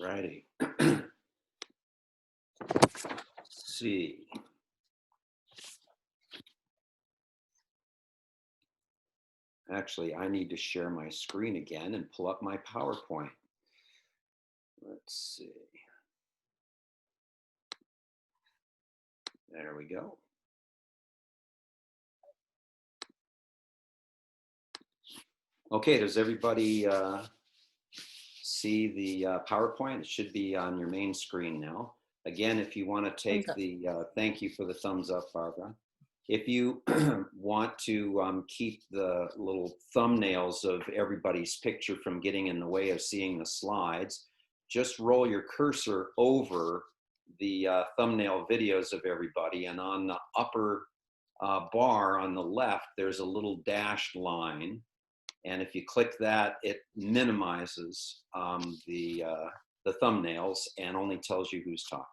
righty. See. Actually, I need to share my screen again and pull up my PowerPoint. Let's see. There we go. Okay, does everybody see the PowerPoint? It should be on your main screen now. Again, if you want to take the, thank you for the thumbs up, Barbara. If you want to keep the little thumbnails of everybody's picture from getting in the way of seeing the slides, just roll your cursor over the thumbnail videos of everybody, and on the upper bar on the left, there's a little dashed line. And if you click that, it minimizes the thumbnails and only tells you who's talking.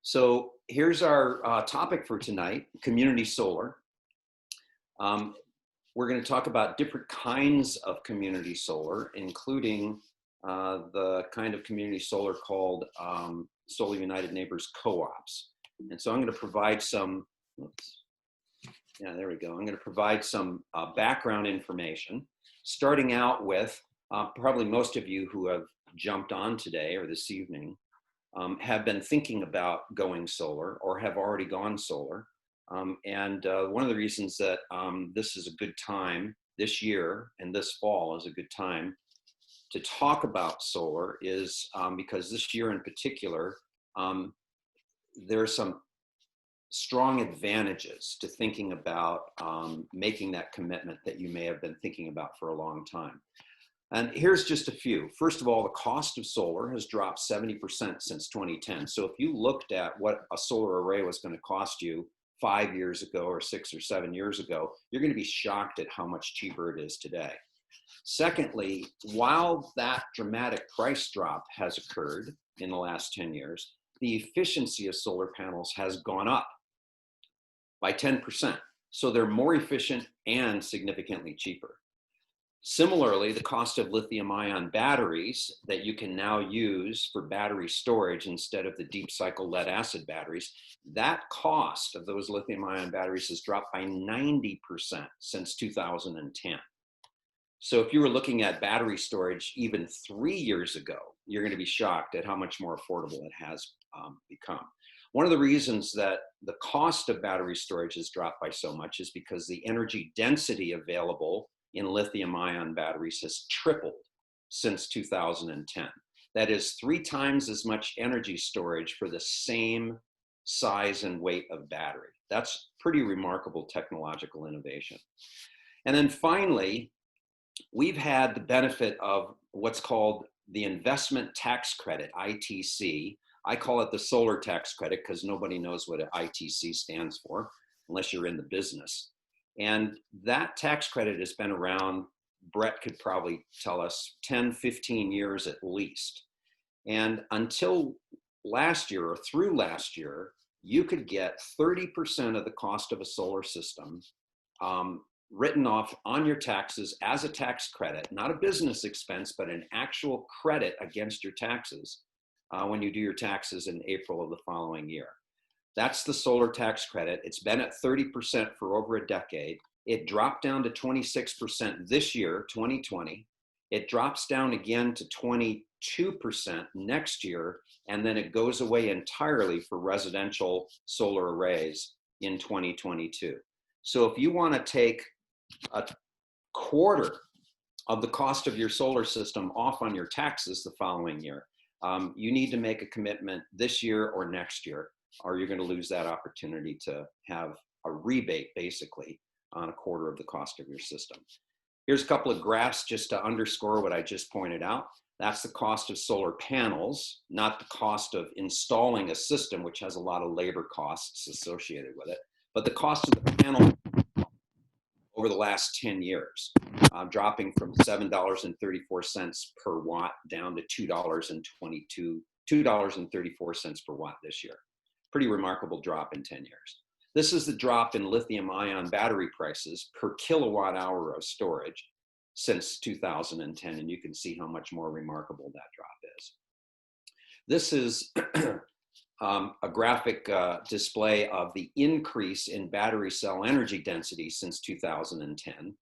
So here's our topic for tonight, community solar. We're going to talk about different kinds of community solar, including the kind of community solar called Solar United Neighbors co-ops. And so I'm going to provide some, yeah, there we go. I'm going to provide some background information, starting out with probably most of you who have jumped on today or this evening have been thinking about going solar or have already gone solar. And one of the reasons that this is a good time this year and this fall is a good time to talk about solar is because this year in particular, there are some strong advantages to thinking about making that commitment that you may have been thinking about for a long time. And here's just a few. First of all, the cost of solar has dropped 70% since 2010. So if you looked at what a solar array was going to cost you 5 years ago or 6 or 7 years ago, you're going to be shocked at how much cheaper it is today. Secondly, while that dramatic price drop has occurred in the last 10 years, the efficiency of solar panels has gone up by 10%. So they're more efficient and significantly cheaper. Similarly, the cost of lithium-ion batteries that you can now use for battery storage instead of the deep cycle lead acid batteries, that cost of those lithium-ion batteries has dropped by 90% since 2010. So if you were looking at battery storage even 3 years ago, you're going to be shocked at how much more affordable it has become. One of the reasons that the cost of battery storage has dropped by so much is because the energy density available in lithium-ion batteries has tripled since 2010. That is 3 times as much energy storage for the same size and weight of battery. That's pretty remarkable technological innovation. And then finally, we've had the benefit of what's called the investment tax credit, ITC. I call it the solar tax credit because nobody knows what an ITC stands for unless you're in the business. And that tax credit has been around, Bret could probably tell us, 10, 15 years at least. And until last year or through last year, you could get 30% of the cost of a solar system written off on your taxes as a tax credit, not a business expense, but an actual credit against your taxes when you do your taxes in April of the following year. That's the solar tax credit. It's been at 30% for over a decade. It dropped down to 26% this year, 2020. It drops down again to 22% next year, and then it goes away entirely for residential solar arrays in 2022. So if you want to take a quarter of the cost of your solar system off on your taxes the following year, you need to make a commitment this year or next year, or you're going to lose that opportunity to have a rebate basically on a quarter of the cost of your system. Here's a couple of graphs just to underscore what I just pointed out. That's the cost of solar panels, not the cost of installing a system, which has a lot of labor costs associated with it, but the cost of the panel over the last 10 years, dropping from $7.34 per watt down to $2.34 per watt this year. Pretty remarkable drop in 10 years. This is the drop in lithium-ion battery prices per kilowatt hour of storage since 2010, and you can see how much more remarkable that drop is. This is a graphic display of the increase in battery cell energy density since 2010.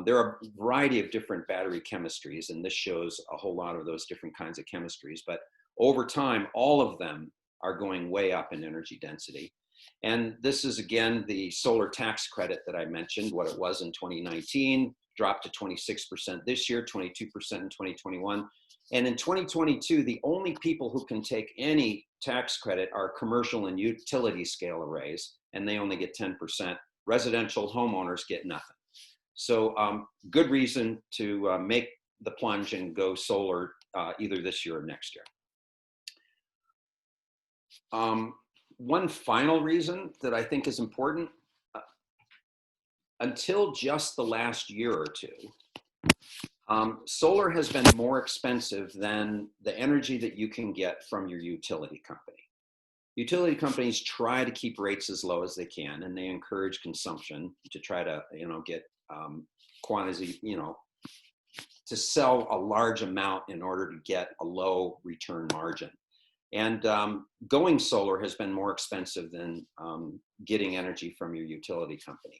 There are a variety of different battery chemistries, and this shows a whole lot of those different kinds of chemistries, but over time, all of them are going way up in energy density. And this is, again, the solar tax credit that I mentioned, what it was in 2019, dropped to 26% this year, 22% in 2021. And in 2022, the only people who can take any tax credit are commercial and utility scale arrays, and they only get 10%. Residential homeowners get nothing. So good reason to make the plunge and go solar either this year or next year. One final reason that I think is important, until just the last year or two, solar has been more expensive than the energy that you can get from your utility company. Utility companies try to keep rates as low as they can, and they encourage consumption to try to, get quantity, to sell a large amount in order to get a low return margin. And going solar has been more expensive than getting energy from your utility company.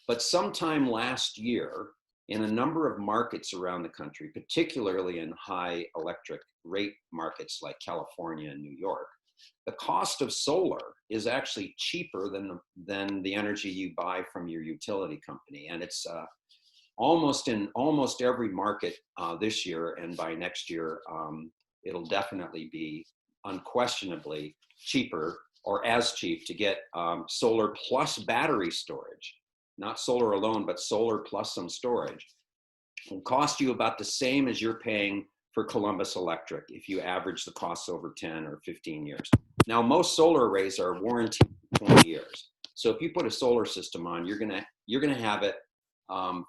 But sometime last year, in a number of markets around the country, particularly in high electric rate markets like California and New York, the cost of solar is actually cheaper than the energy you buy from your utility company. And it's almost in almost every market this year, and by next year, it'll definitely be unquestionably cheaper, or as cheap, to get solar plus battery storage. Not solar alone, but solar plus some storage. Will cost you about the same as you're paying for Columbus Electric if you average the costs over 10 or 15 years. Now, most solar arrays are warranted for 20 years. So if you put a solar system on, you're gonna have it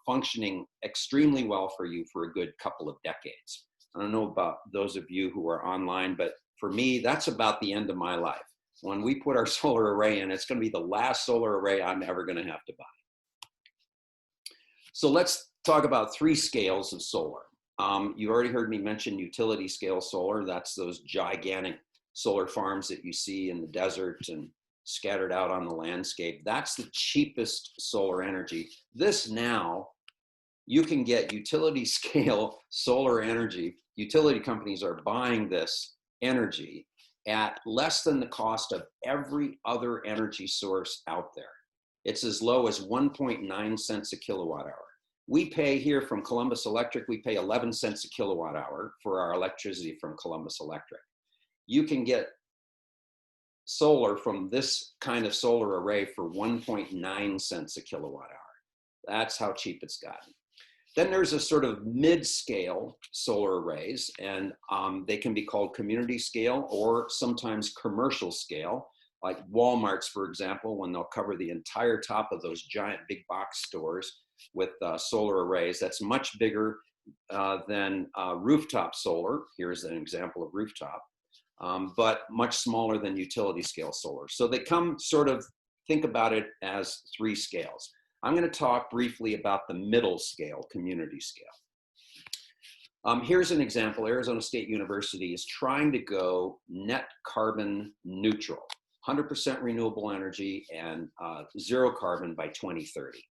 functioning extremely well for you for a good couple of decades. I don't know about those of you who are online, but for me, that's about the end of my life. When we put our solar array in, it's gonna be the last solar array I'm ever gonna have to buy. So let's talk about 3 scales of solar. You've already heard me mention utility scale solar. That's those gigantic solar farms that you see in the desert and scattered out on the landscape. That's the cheapest solar energy. This now, you can get utility scale solar energy. Utility companies are buying this energy at less than the cost of every other energy source out there. It's as low as 1.9 cents a kilowatt hour. We pay here from Columbus Electric, we pay 11 cents a kilowatt hour for our electricity from Columbus Electric. You can get solar from this kind of solar array for 1.9 cents a kilowatt hour. That's how cheap it's gotten. Then there's a sort of mid-scale solar arrays, and they can be called community scale or sometimes commercial scale, like Walmart's, for example, when they'll cover the entire top of those giant big box stores with solar arrays. That's much bigger than rooftop solar. Here's an example of rooftop, but much smaller than utility scale solar. So they come sort of, think about it as 3 scales. I'm going to talk briefly about the middle scale, community scale. Here's an example. Arizona State University is trying to go net carbon neutral, 100% renewable energy and 0 carbon by 2030.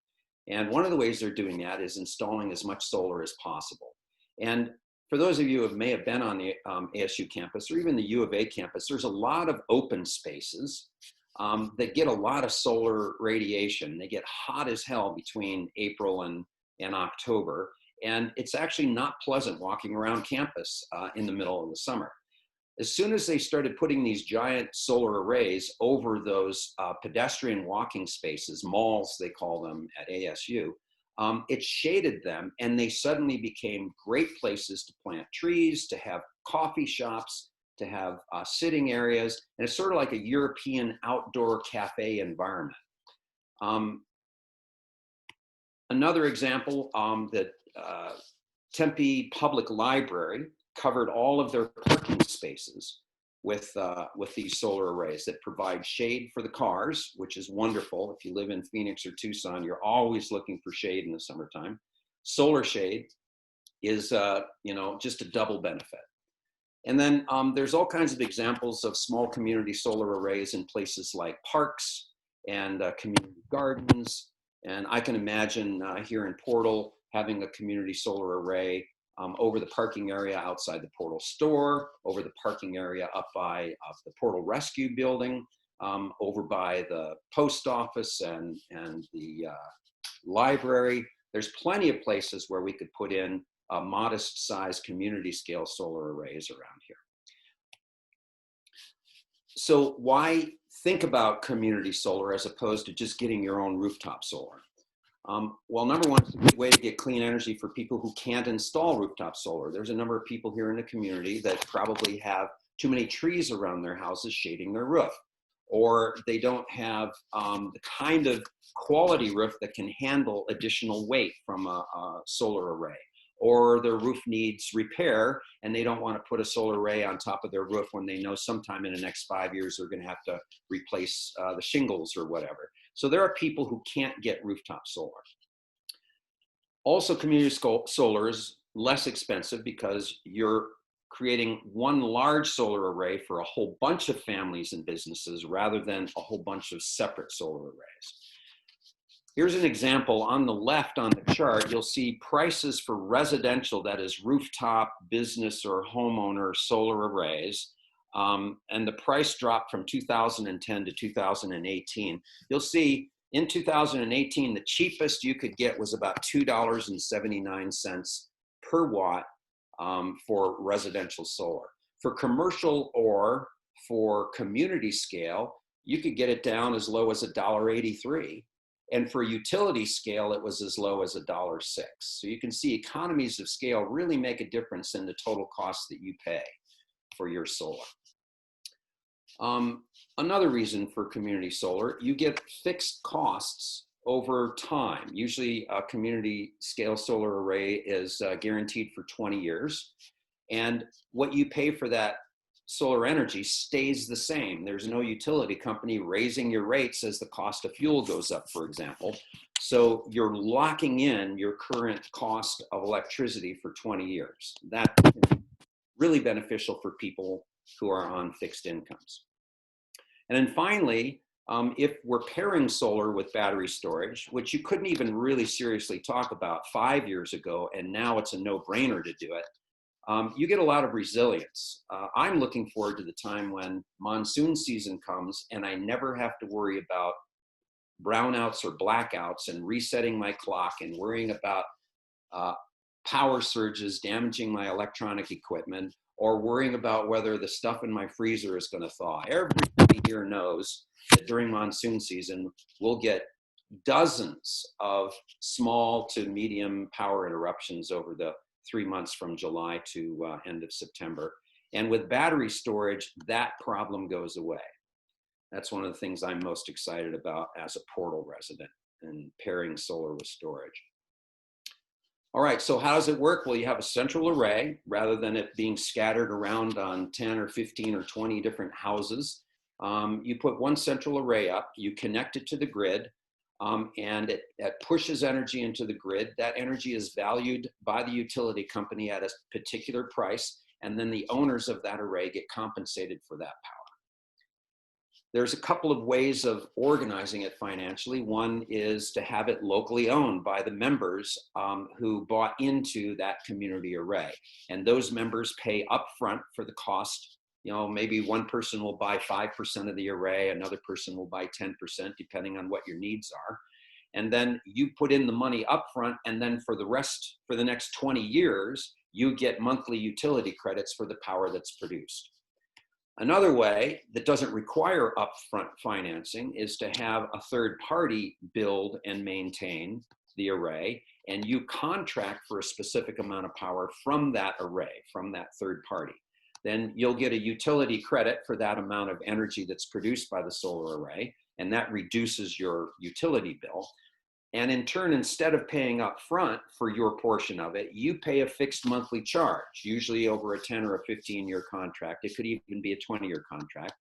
And one of the ways they're doing that is installing as much solar as possible. And for those of you who may have been on the ASU campus or even the U of A campus, there's a lot of open spaces that get a lot of solar radiation. They get hot as hell between April and October. And it's actually not pleasant walking around campus in the middle of the summer. As soon as they started putting these giant solar arrays over those pedestrian walking spaces, malls they call them at ASU, it shaded them, and they suddenly became great places to plant trees, to have coffee shops, to have sitting areas, and it's sort of like a European outdoor cafe environment. Another example, that Tempe Public Library covered all of their parking spaces with these solar arrays that provide shade for the cars, which is wonderful. If you live in Phoenix or Tucson, you're always looking for shade in the summertime. Solar shade is, just a double benefit. And then there's all kinds of examples of small community solar arrays in places like parks and community gardens. And I can imagine here in Portal having a community solar array over the parking area outside the Portal store, over the parking area up by the Portal Rescue Building, over by the post office and the library. There's plenty of places where we could put in modest sized community scale solar arrays around here. So why think about community solar as opposed to just getting your own rooftop solar? Well, number one, it's a good way to get clean energy for people who can't install rooftop solar. There's a number of people here in the community that probably have too many trees around their houses shading their roof, or they don't have the kind of quality roof that can handle additional weight from a solar array, or their roof needs repair and they don't want to put a solar array on top of their roof when they know sometime in the next 5 years they're going to have to replace the shingles or whatever. So there are people who can't get rooftop solar. Also, community solar is less expensive because you're creating one large solar array for a whole bunch of families and businesses rather than a whole bunch of separate solar arrays. Here's an example. On the left on the chart, you'll see prices for residential, that is rooftop, business, or homeowner solar arrays. And the price dropped from 2010 to 2018. You'll see in 2018, the cheapest you could get was about $2.79 per watt for residential solar. For commercial or for community scale, you could get it down as low as $1.83. And for utility scale, it was as low as $1.06. So you can see economies of scale really make a difference in the total cost that you pay for your solar. Another reason for community solar, you get fixed costs over time. Usually a community scale solar array is guaranteed for 20 years. And what you pay for that solar energy stays the same. There's no utility company raising your rates as the cost of fuel goes up, for example. So you're locking in your current cost of electricity for 20 years. That's really beneficial for people who are on fixed incomes. And then finally, if we're pairing solar with battery storage, which you couldn't even really seriously talk about 5 years ago, and now it's a no-brainer to do it, you get a lot of resilience. I'm looking forward to the time when monsoon season comes and I never have to worry about brownouts or blackouts and resetting my clock and worrying about power surges damaging my electronic equipment, or worrying about whether the stuff in my freezer is going to thaw. Everybody here knows that during monsoon season, we'll get dozens of small to medium power interruptions over the 3 months from July to end of September. And with battery storage, that problem goes away. That's one of the things I'm most excited about as a Portal resident, and pairing solar with storage. All right, so how does it work? Well, you have a central array rather than it being scattered around on 10 or 15 or 20 different houses. You put one central array up, you connect it to the grid, and it pushes energy into the grid. That energy is valued by the utility company at a particular price, and then the owners of that array get compensated for that power. There's a couple of ways of organizing it financially. One is to have it locally owned by the members who bought into that community array. And those members pay upfront for the cost. You know, maybe one person will buy 5% of the array, another person will buy 10%, depending on what your needs are. And then you put in the money upfront, and then for the next 20 years, you get monthly utility credits for the power that's produced. Another way that doesn't require upfront financing is to have a third party build and maintain the array, and you contract for a specific amount of power from that array, from that third party. Then you'll get a utility credit for that amount of energy that's produced by the solar array, and that reduces your utility bill. And in turn, instead of paying upfront for your portion of it, you pay a fixed monthly charge, usually over a 10 or a 15-year contract. It could even be a 20-year contract.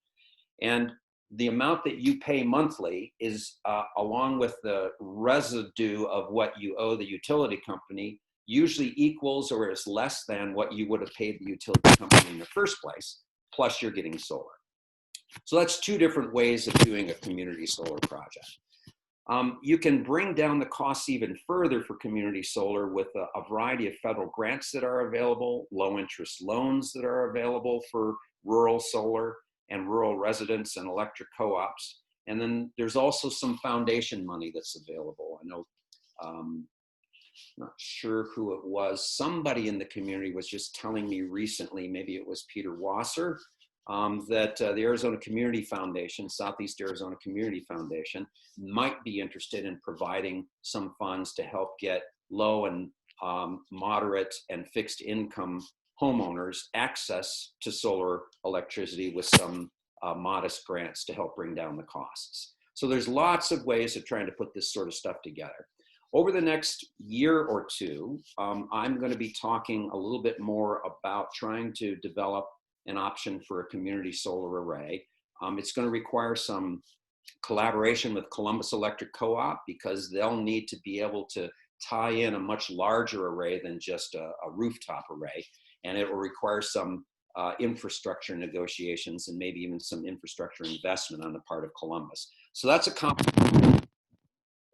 And the amount that you pay monthly is, along with the residue of what you owe the utility company, usually equals or is less than what you would have paid the utility company in the first place, plus you're getting solar. So that's two different ways of doing a community solar project. You can bring down the costs even further for community solar with a variety of federal grants that are available, low interest loans that are available for rural solar and rural residents and electric co-ops. And then there's also some foundation money that's available. I know, not sure who it was, somebody in the community was just telling me recently, maybe it was Peter Wasser, that the Arizona Community Foundation, Southeast Arizona Community Foundation, might be interested in providing some funds to help get low and moderate and fixed income homeowners access to solar electricity with some modest grants to help bring down the costs. So there's lots of ways of trying to put this sort of stuff together. Over the next year or two, I'm going to be talking a little bit more about trying to develop an option for a community solar array. It's going to require some collaboration with Columbus Electric Co-op because they'll need to be able to tie in a much larger array than just a rooftop array. And it will require some infrastructure negotiations and maybe even some infrastructure investment on the part of Columbus. So that's a complicated,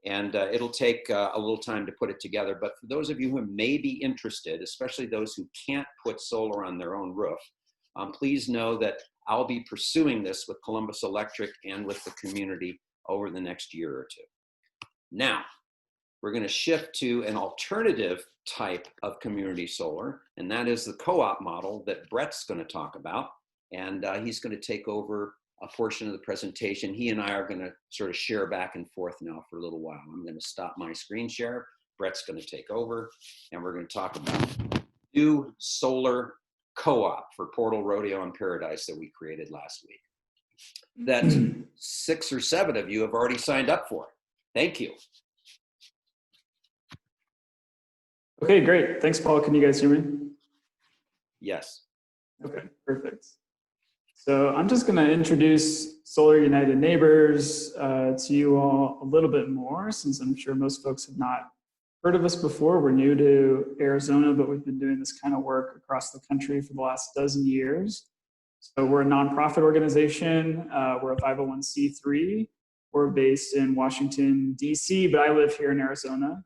and it'll take a little time to put it together. But for those of you who may be interested, especially those who can't put solar on their own roof, please know that I'll be pursuing this with Columbus Electric and with the community over the next year or two. Now, we're going to shift to an alternative type of community solar, and that is the co-op model that Bret's going to talk about. And he's going to take over a portion of the presentation. He and I are going to sort of share back and forth now for a little while. I'm going to stop my screen share. Bret's going to take over, and we're going to talk about new solar co-op for Portal-Rodeo and Paradise that we created last week, that 6 or 7 of you have already signed up for. Thank you. Okay, great. Thanks, Paul. Can you guys hear me? Yes. Okay, perfect. So I'm just going to introduce Solar United Neighbors to you all a little bit more, since I'm sure most folks have not heard of us before. We're new to Arizona, but we've been doing this kind of work across the country for the last dozen years. So we're a nonprofit organization. We're a 501c3. We're based in Washington, D.C., but I live here in Arizona.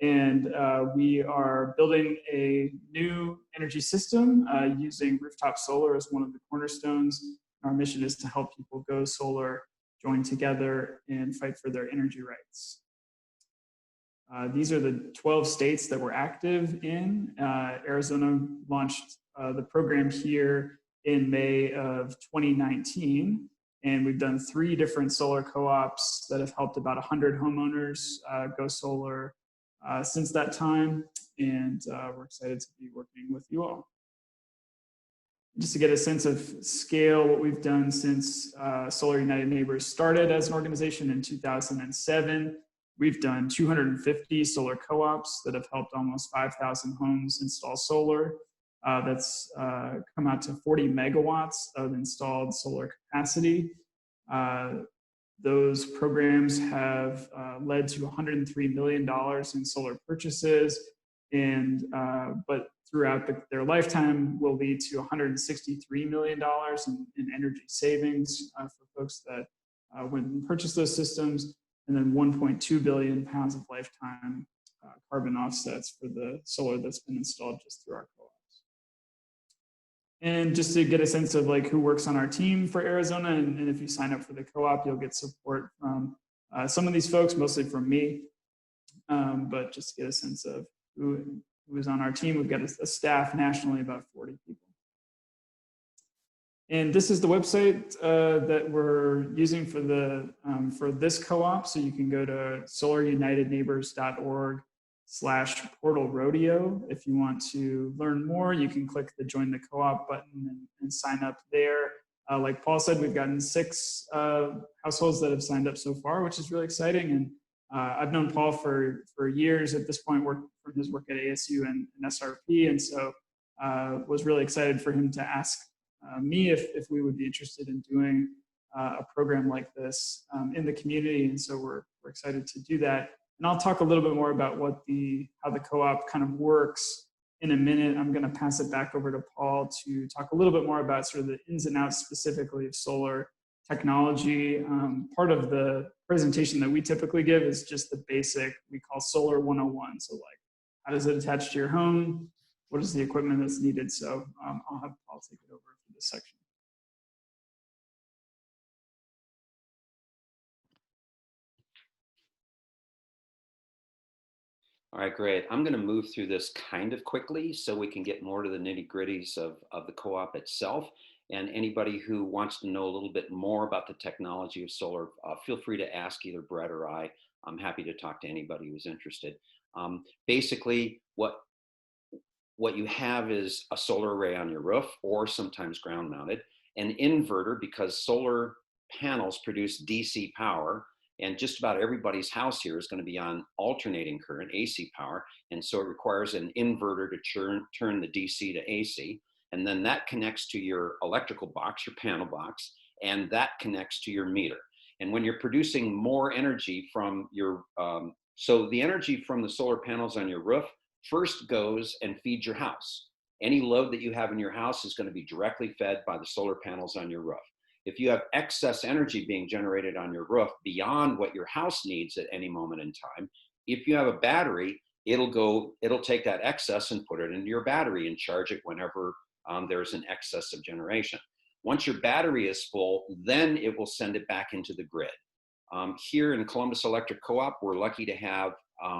And we are building a new energy system using rooftop solar as one of the cornerstones. Our mission is to help people go solar, join together, and fight for their energy rights. These are the 12 states that we're active in. Arizona launched the program here in May of 2019. And we've done 3 different solar co-ops that have helped about 100 homeowners go solar since that time, and we're excited to be working with you all. Just to get a sense of scale, what we've done since Solar United Neighbors started as an organization in 2007, we've done 250 solar co-ops that have helped almost 5,000 homes install solar. That's come out to 40 megawatts of installed solar capacity. Those programs have led to $103 million in solar purchases, and but throughout their lifetime will lead to $163 million in energy savings for folks that would purchase those systems, and then 1.2 billion pounds of lifetime carbon offsets for the solar that's been installed just through our co-ops. And just to get a sense of like who works on our team for Arizona, and if you sign up for the co-op, you'll get support from some of these folks, mostly from me, but just to get a sense of who is on our team. We've got a staff nationally, about 40 people. And this is the website that we're using for the for this co-op. So you can go to solarunitedneighbors.org/Portal-Rodeo. If you want to learn more, you can click the Join the Co-op button and sign up there. Like Paul said, we've gotten 6 households that have signed up so far, which is really exciting. And I've known Paul for years at this point, from his work at ASU and SRP, and so was really excited for him to ask me if we would be interested in doing a program like this in the community. And so we're excited to do that. And I'll talk a little bit more about how the co-op kind of works in a minute. I'm going to pass it back over to Paul to talk a little bit more about sort of the ins and outs specifically of solar technology. Part of the presentation that we typically give is just the basic, we call Solar 101. So like, how does it attach to your home? What is the equipment that's needed? So I'll have Paul take it over for this section. All right, great. I'm going to move through this kind of quickly so we can get more to the nitty-gritties of the co-op itself. And anybody who wants to know a little bit more about the technology of solar, feel free to ask either Bret or I. I'm happy to talk to anybody who's interested. Basically, what you have is a solar array on your roof, or sometimes ground mounted, an inverter, because solar panels produce DC power. And just about everybody's house here is going to be on alternating current, AC power. And so it requires an inverter to turn the DC to AC. And then that connects to your electrical box, your panel box, and that connects to your meter. And when you're producing more energy from your, so the energy from the solar panels on your roof first goes and feeds your house. Any load that you have in your house is going to be directly fed by the solar panels on your roof. If you have excess energy being generated on your roof beyond what your house needs at any moment in time, if you have a battery, it'll take that excess and put it into your battery and charge it whenever there's an excess of generation. Once your battery is full, then it will send it back into the grid. Here in Columbus Electric Co-op, we're lucky to have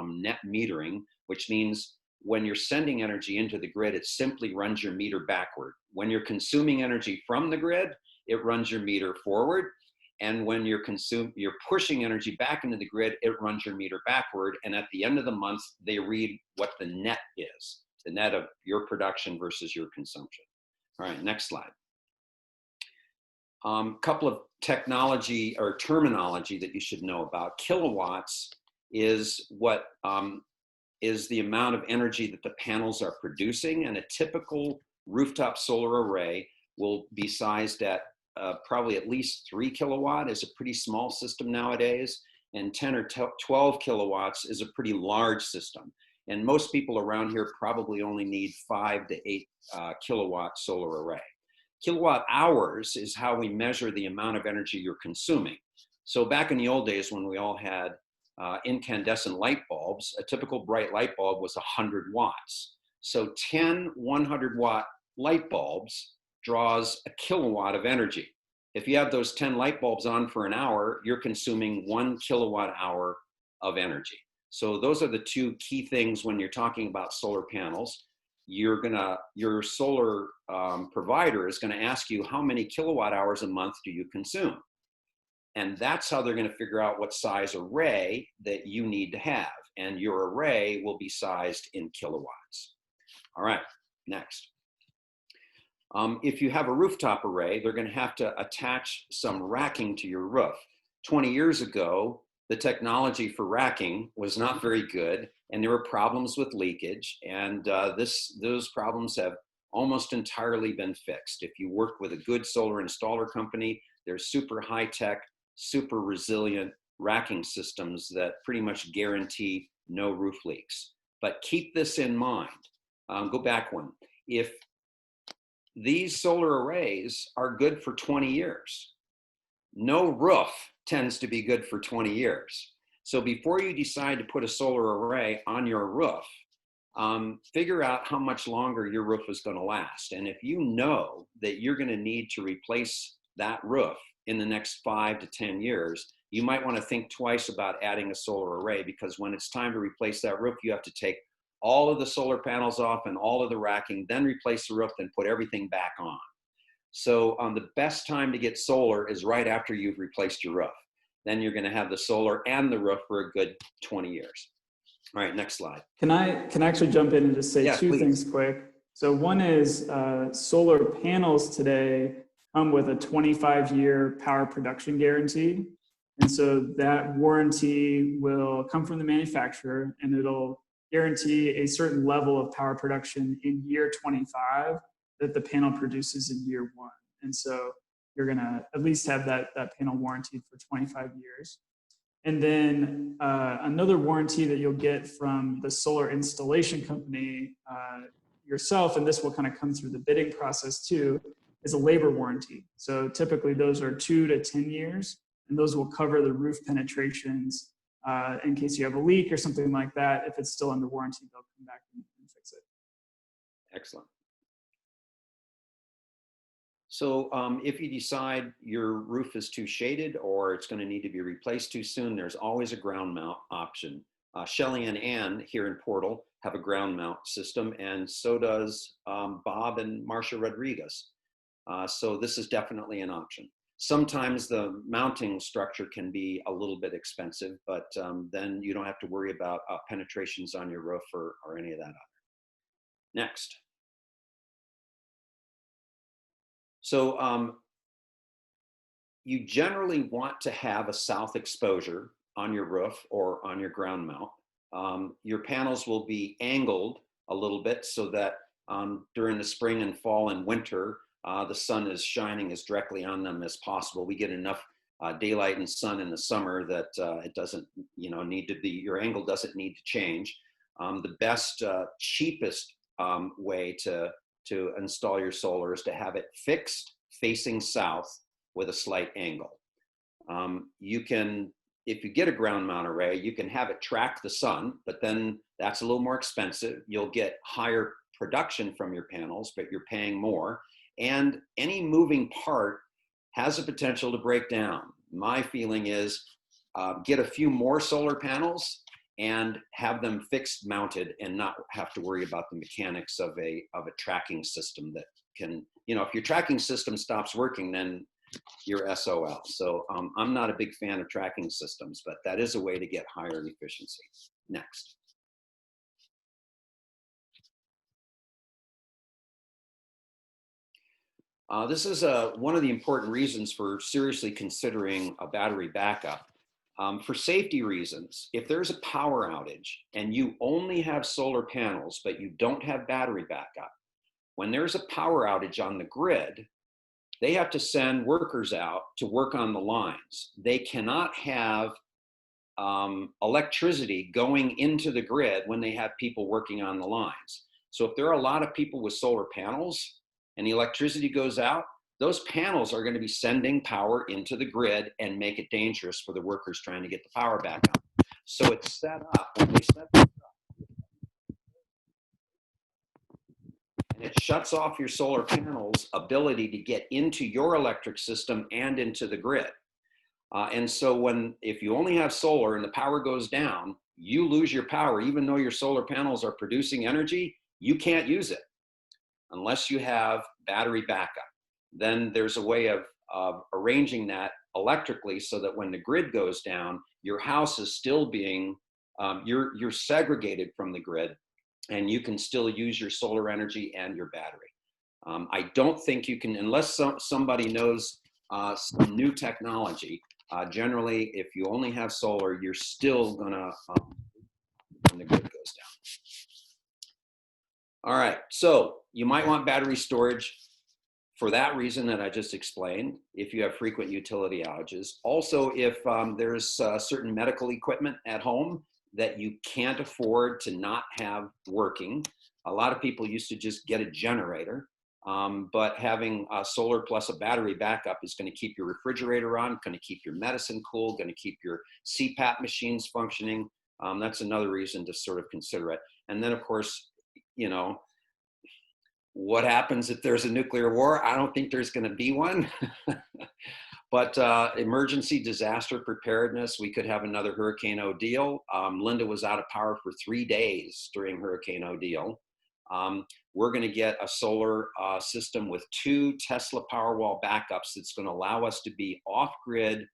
net metering, which means when you're sending energy into the grid, it simply runs your meter backward. When you're consuming energy from the grid, it runs your meter forward. And when you're pushing energy back into the grid, it runs your meter backward. And at the end of the month, they read what the net is, the net of your production versus your consumption. All right, next slide. Couple of technology or terminology that you should know about. Kilowatts is what is the amount of energy that the panels are producing, and a typical rooftop solar array will be sized at probably at least 3 kilowatt is a pretty small system nowadays, and 10 or 12 kilowatts is a pretty large system. And most people around here probably only need 5 to 8 kilowatt solar array. Kilowatt hours is how we measure the amount of energy you're consuming. So back in the old days when we all had incandescent light bulbs, a typical bright light bulb was 100 watts. So 10 100-watt light bulbs draws a kilowatt of energy. If you have those 10 light bulbs on for an hour, you're consuming 1 kilowatt hour of energy. So those are the two key things when you're talking about solar panels. Your solar provider is going to ask you how many kilowatt hours a month do you consume? And that's how they're going to figure out what size array that you need to have. And your array will be sized in kilowatts. All right, next. If you have a rooftop array, they're going to have to attach some racking to your roof. 20 years ago, the technology for racking was not very good, and there were problems with leakage, and those problems have almost entirely been fixed. If you work with a good solar installer company, there's super high-tech, super resilient racking systems that pretty much guarantee no roof leaks. But keep this in mind. Go back one. If these solar arrays are good for 20 years, no roof tends to be good for 20 years. So before you decide to put a solar array on your roof, figure out how much longer your roof is going to last. And if you know that you're going to need to replace that roof in the next 5 to 10 years, you might want to think twice about adding a solar array, because when it's time to replace that roof, you have to take all of the solar panels off and all of the racking, then replace the roof, then put everything back on. So the best time to get solar is right after you've replaced your roof. Then you're going to have the solar and the roof for a good 20 years. All right, next slide. Can I actually jump in and just say two things quick? So one is solar panels today come with a 25-year power production guarantee. And so that warranty will come from the manufacturer, and it'll guarantee a certain level of power production in year 25 that the panel produces in year 1. And so you're going to at least have that panel warranted for 25 years. And then another warranty that you'll get from the solar installation company yourself, and this will kind of come through the bidding process too, is a labor warranty. So typically those are 2 to 10 years, and those will cover the roof penetrations in case you have a leak or something like that. If it's still under warranty, they'll come back and fix it. Excellent. So if you decide your roof is too shaded or it's going to need to be replaced too soon, there's always a ground mount option. Shelley and Ann here in Portal have a ground mount system, and so does Bob and Marcia Rodriguez. So this is definitely an option. Sometimes the mounting structure can be a little bit expensive, but then you don't have to worry about penetrations on your roof or any of that other. Next. So you generally want to have a south exposure on your roof or on your ground mount. Your panels will be angled a little bit so that during the spring and fall and winter, the sun is shining as directly on them as possible. We get enough daylight and sun in the summer that it doesn't, need to be, your angle doesn't need to change. The best, cheapest way to install your solar is to have it fixed facing south with a slight angle. You can, if you get a ground mount array, you can have it track the sun, but then that's a little more expensive. You'll get higher production from your panels, but you're paying more. And any moving part has a potential to break down. My feeling is get a few more solar panels and have them fixed mounted and not have to worry about the mechanics of a tracking system that can, if your tracking system stops working, then you're SOL. So I'm not a big fan of tracking systems, but that is a way to get higher efficiency. Next. This is one of the important reasons for seriously considering a battery backup. For safety reasons, if there's a power outage and you only have solar panels, but you don't have battery backup, when there's a power outage on the grid, they have to send workers out to work on the lines. They cannot have electricity going into the grid when they have people working on the lines. So if there are a lot of people with solar panels and the electricity goes out, those panels are going to be sending power into the grid and make it dangerous for the workers trying to get the power back on. So it's set up, when they set this up, and it shuts off your solar panels' ability to get into your electric system and into the grid. And so if you only have solar and the power goes down, you lose your power. Even though your solar panels are producing energy, you can't use it unless you have battery backup. Then there's a way of arranging that electrically so that when the grid goes down, your house is still being, you're segregated from the grid and you can still use your solar energy and your battery. I don't think you can, unless somebody knows some new technology, generally, if you only have solar, you're still gonna, when the grid goes down. All right, so you might want battery storage for that reason that I just explained, if you have frequent utility outages. Also, if there's certain medical equipment at home that you can't afford to not have working. A lot of people used to just get a generator, but having solar plus a battery backup is going to keep your refrigerator on, going to keep your medicine cool, going to keep your CPAP machines functioning. That's another reason to sort of consider it. And then, of course, what happens if there's a nuclear war? I don't think there's going to be one. But emergency disaster preparedness, we could have another Hurricane Odile. Linda was out of power for 3 days during Hurricane Odile. We're going to get a solar system with 2 Tesla Powerwall backups that's going to allow us to be off grid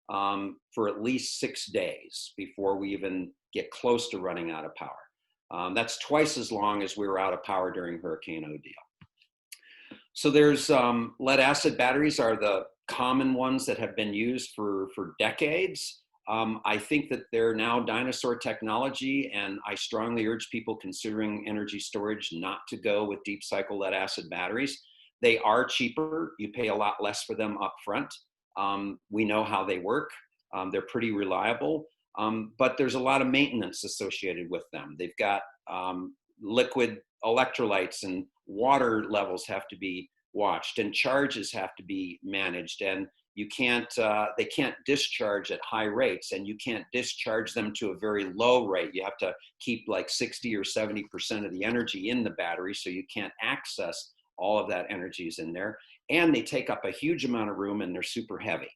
for at least 6 days before we even get close to running out of power. That's twice as long as we were out of power during Hurricane Odile. So there's lead acid batteries are the common ones that have been used for decades. I think that they're now dinosaur technology, and I strongly urge people considering energy storage not to go with deep cycle lead acid batteries. They are cheaper. You pay a lot less for them up front. We know how they work. They're pretty reliable, but there's a lot of maintenance associated with them. They've got liquid electrolytes, and water levels have to be watched, and charges have to be managed, and you can't they can't discharge at high rates, and you can't discharge them to a very low rate. You have to keep like 60 or 70% of the energy in the battery, so you can't access all of that energy is in there. And they take up a huge amount of room, and they're super heavy.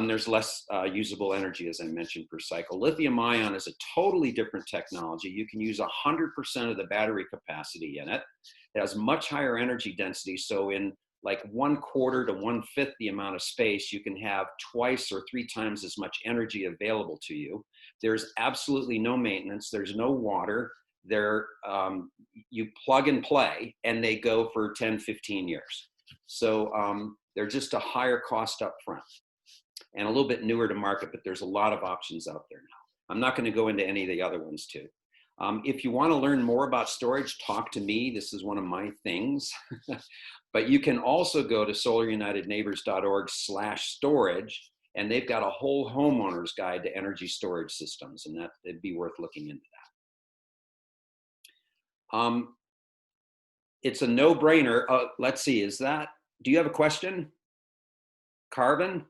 There's less usable energy, as I mentioned, per cycle. Lithium ion is a totally different technology. You can use 100% of the battery capacity in it. It has much higher energy density. So in like 1/4 to 1/5 the amount of space, you can have twice or 3 times as much energy available to you. There's absolutely no maintenance. There's no water. You plug and play, and they go for 10, 15 years. So they're just a higher cost up front and a little bit newer to market, but there's a lot of options out there now. I'm not going to go into any of the other ones too. If you want to learn more about storage, talk to me. This is one of my things. But you can also go to solarunitedneighbors.org/storage, and they've got a whole homeowner's guide to energy storage systems, and it'd be worth looking into that. It's a no-brainer. Let's see, do you have a question? Carvin?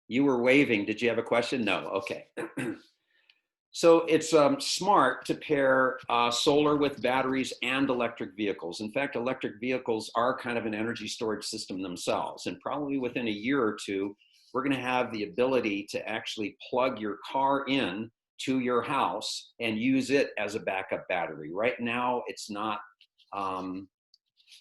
You were waving. Did you have a question? No. Okay. So it's smart to pair solar with batteries and electric vehicles. In fact, electric vehicles are kind of an energy storage system themselves. And probably within a year or two, we're going to have the ability to actually plug your car in to your house and use it as a backup battery. Right now, it's not.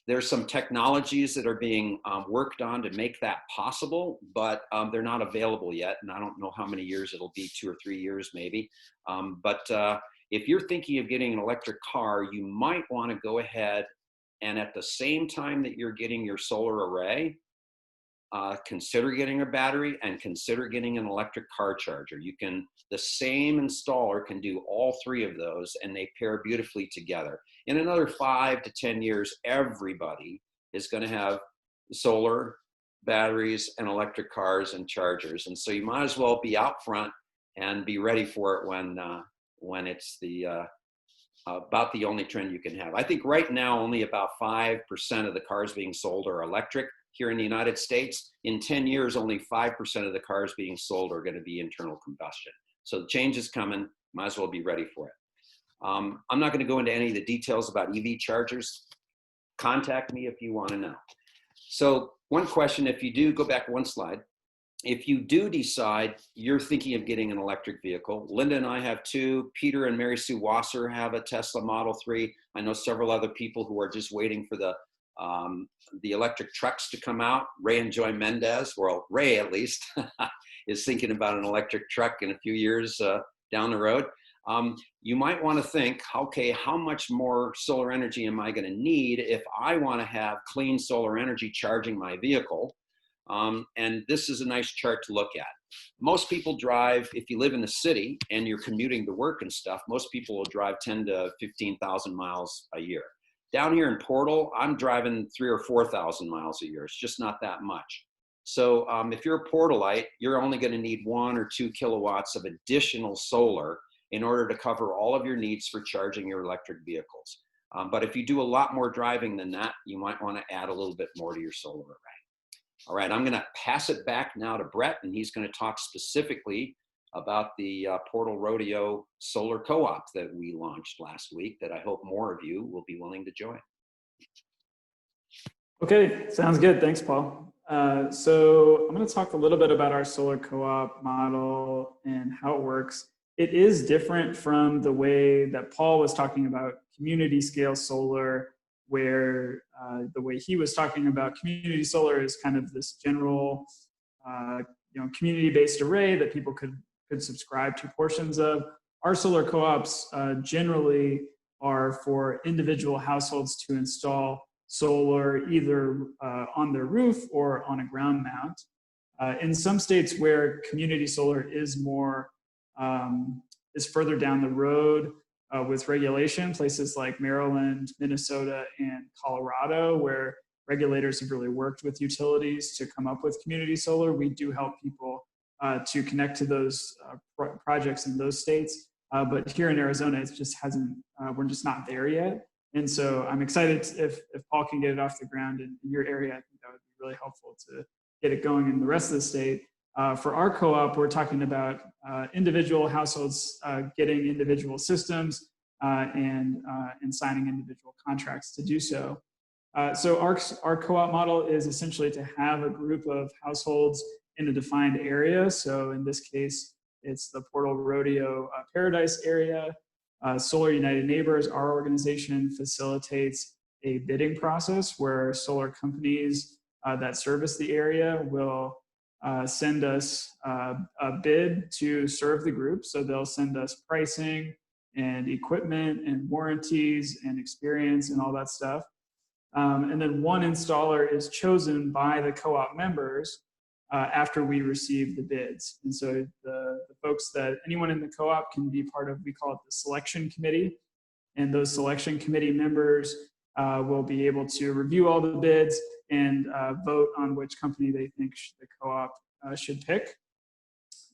There's some technologies that are being worked on to make that possible, but they're not available yet. And I don't know how many years it'll be, 2 or 3 years maybe. But if you're thinking of getting an electric car, you might want to go ahead and at the same time that you're getting your solar array, consider getting a battery and consider getting an electric car charger. The same installer can do all 3 of those, and they pair beautifully together. In another 5 to 10 years, everybody is going to have solar, batteries, and electric cars and chargers. And so you might as well be out front and be ready for it when it's about the only trend you can have. I think right now only about 5% of the cars being sold are electric here in the United States. In 10 years, only 5% of the cars being sold are going to be internal combustion. So the change is coming. Might as well be ready for it. I'm not going to go into any of the details about EV chargers. Contact me if you want to know. So one question, if you do, go back one slide. If you do decide you're thinking of getting an electric vehicle, Linda and I have 2. Peter and Mary Sue Wasser have a Tesla Model 3. I know several other people who are just waiting for the electric trucks to come out. Ray and Joy Mendez, well, Ray at least, is thinking about an electric truck in a few years down the road. You might want to think, okay, how much more solar energy am I going to need if I want to have clean solar energy charging my vehicle? And this is a nice chart to look at. Most people drive, if you live in the city and you're commuting to work and stuff, most people will drive 10 to 15,000 miles a year. Down here in Portal, I'm driving 3,000 or 4,000 miles a year. It's just not that much. So if you're a Portalite, you're only going to need 1 or 2 kilowatts of additional solar in order to cover all of your needs for charging your electric vehicles. But if you do a lot more driving than that, you might want to add a little bit more to your solar array. All right, I'm going to pass it back now to Bret, and he's going to talk specifically about the Portal-Rodeo solar co-op that we launched last week that I hope more of you will be willing to join. Okay, sounds good. Thanks, Paul. So I'm going to talk a little bit about our solar co-op model and how it works. It is different from the way that Paul was talking about community scale solar, where the way he was talking about community solar is kind of this general community-based array that people could subscribe to portions of. Our solar co-ops generally are for individual households to install solar either on their roof or on a ground mount. In some states where community solar is more is further down the road with regulation, places like Maryland, Minnesota, and Colorado, where regulators have really worked with utilities to come up with community solar, we do help people to connect to those projects in those states. But here in Arizona, it just hasn't, we're just not there yet. And so I'm excited if Paul can get it off the ground in your area. I think that would be really helpful to get it going in the rest of the state. For our co-op, we're talking about individual households getting individual systems and signing individual contracts to do so. So our co-op model is essentially to have a group of households in a defined area. So in this case, it's the Portal-Rodeo Paradise area. Solar United Neighbors, our organization, facilitates a bidding process where solar companies that service the area will send us a bid to serve the group. So they'll send us pricing and equipment and warranties and experience and all that stuff. And then one installer is chosen by the co-op members after we receive the bids. And so the folks that anyone in the co-op can be part of, we call it the selection committee. And those selection committee members will be able to review all the bids and vote on which company they think the co-op should pick.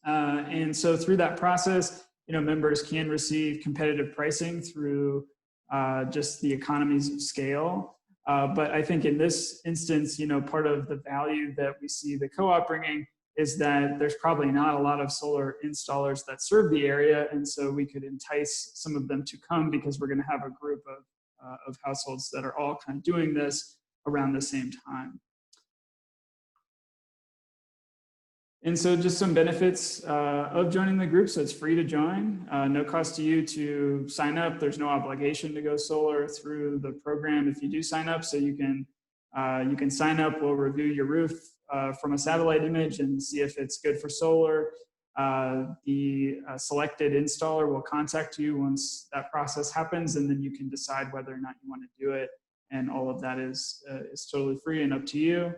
And so through that process, members can receive competitive pricing through just the economies of scale. But I think in this instance, part of the value that we see the co-op bringing is that there's probably not a lot of solar installers that serve the area. And so we could entice some of them to come because we're going to have a group of households that are all kind of doing this around the same time. And so just some benefits of joining the group. So it's free to join, no cost to you to sign up. There's no obligation to go solar through the program if you do sign up. So you can sign up, we'll review your roof from a satellite image and see if it's good for solar. The selected installer will contact you once that process happens, and then you can decide whether or not you want to do it. And all of that is totally free and up to you.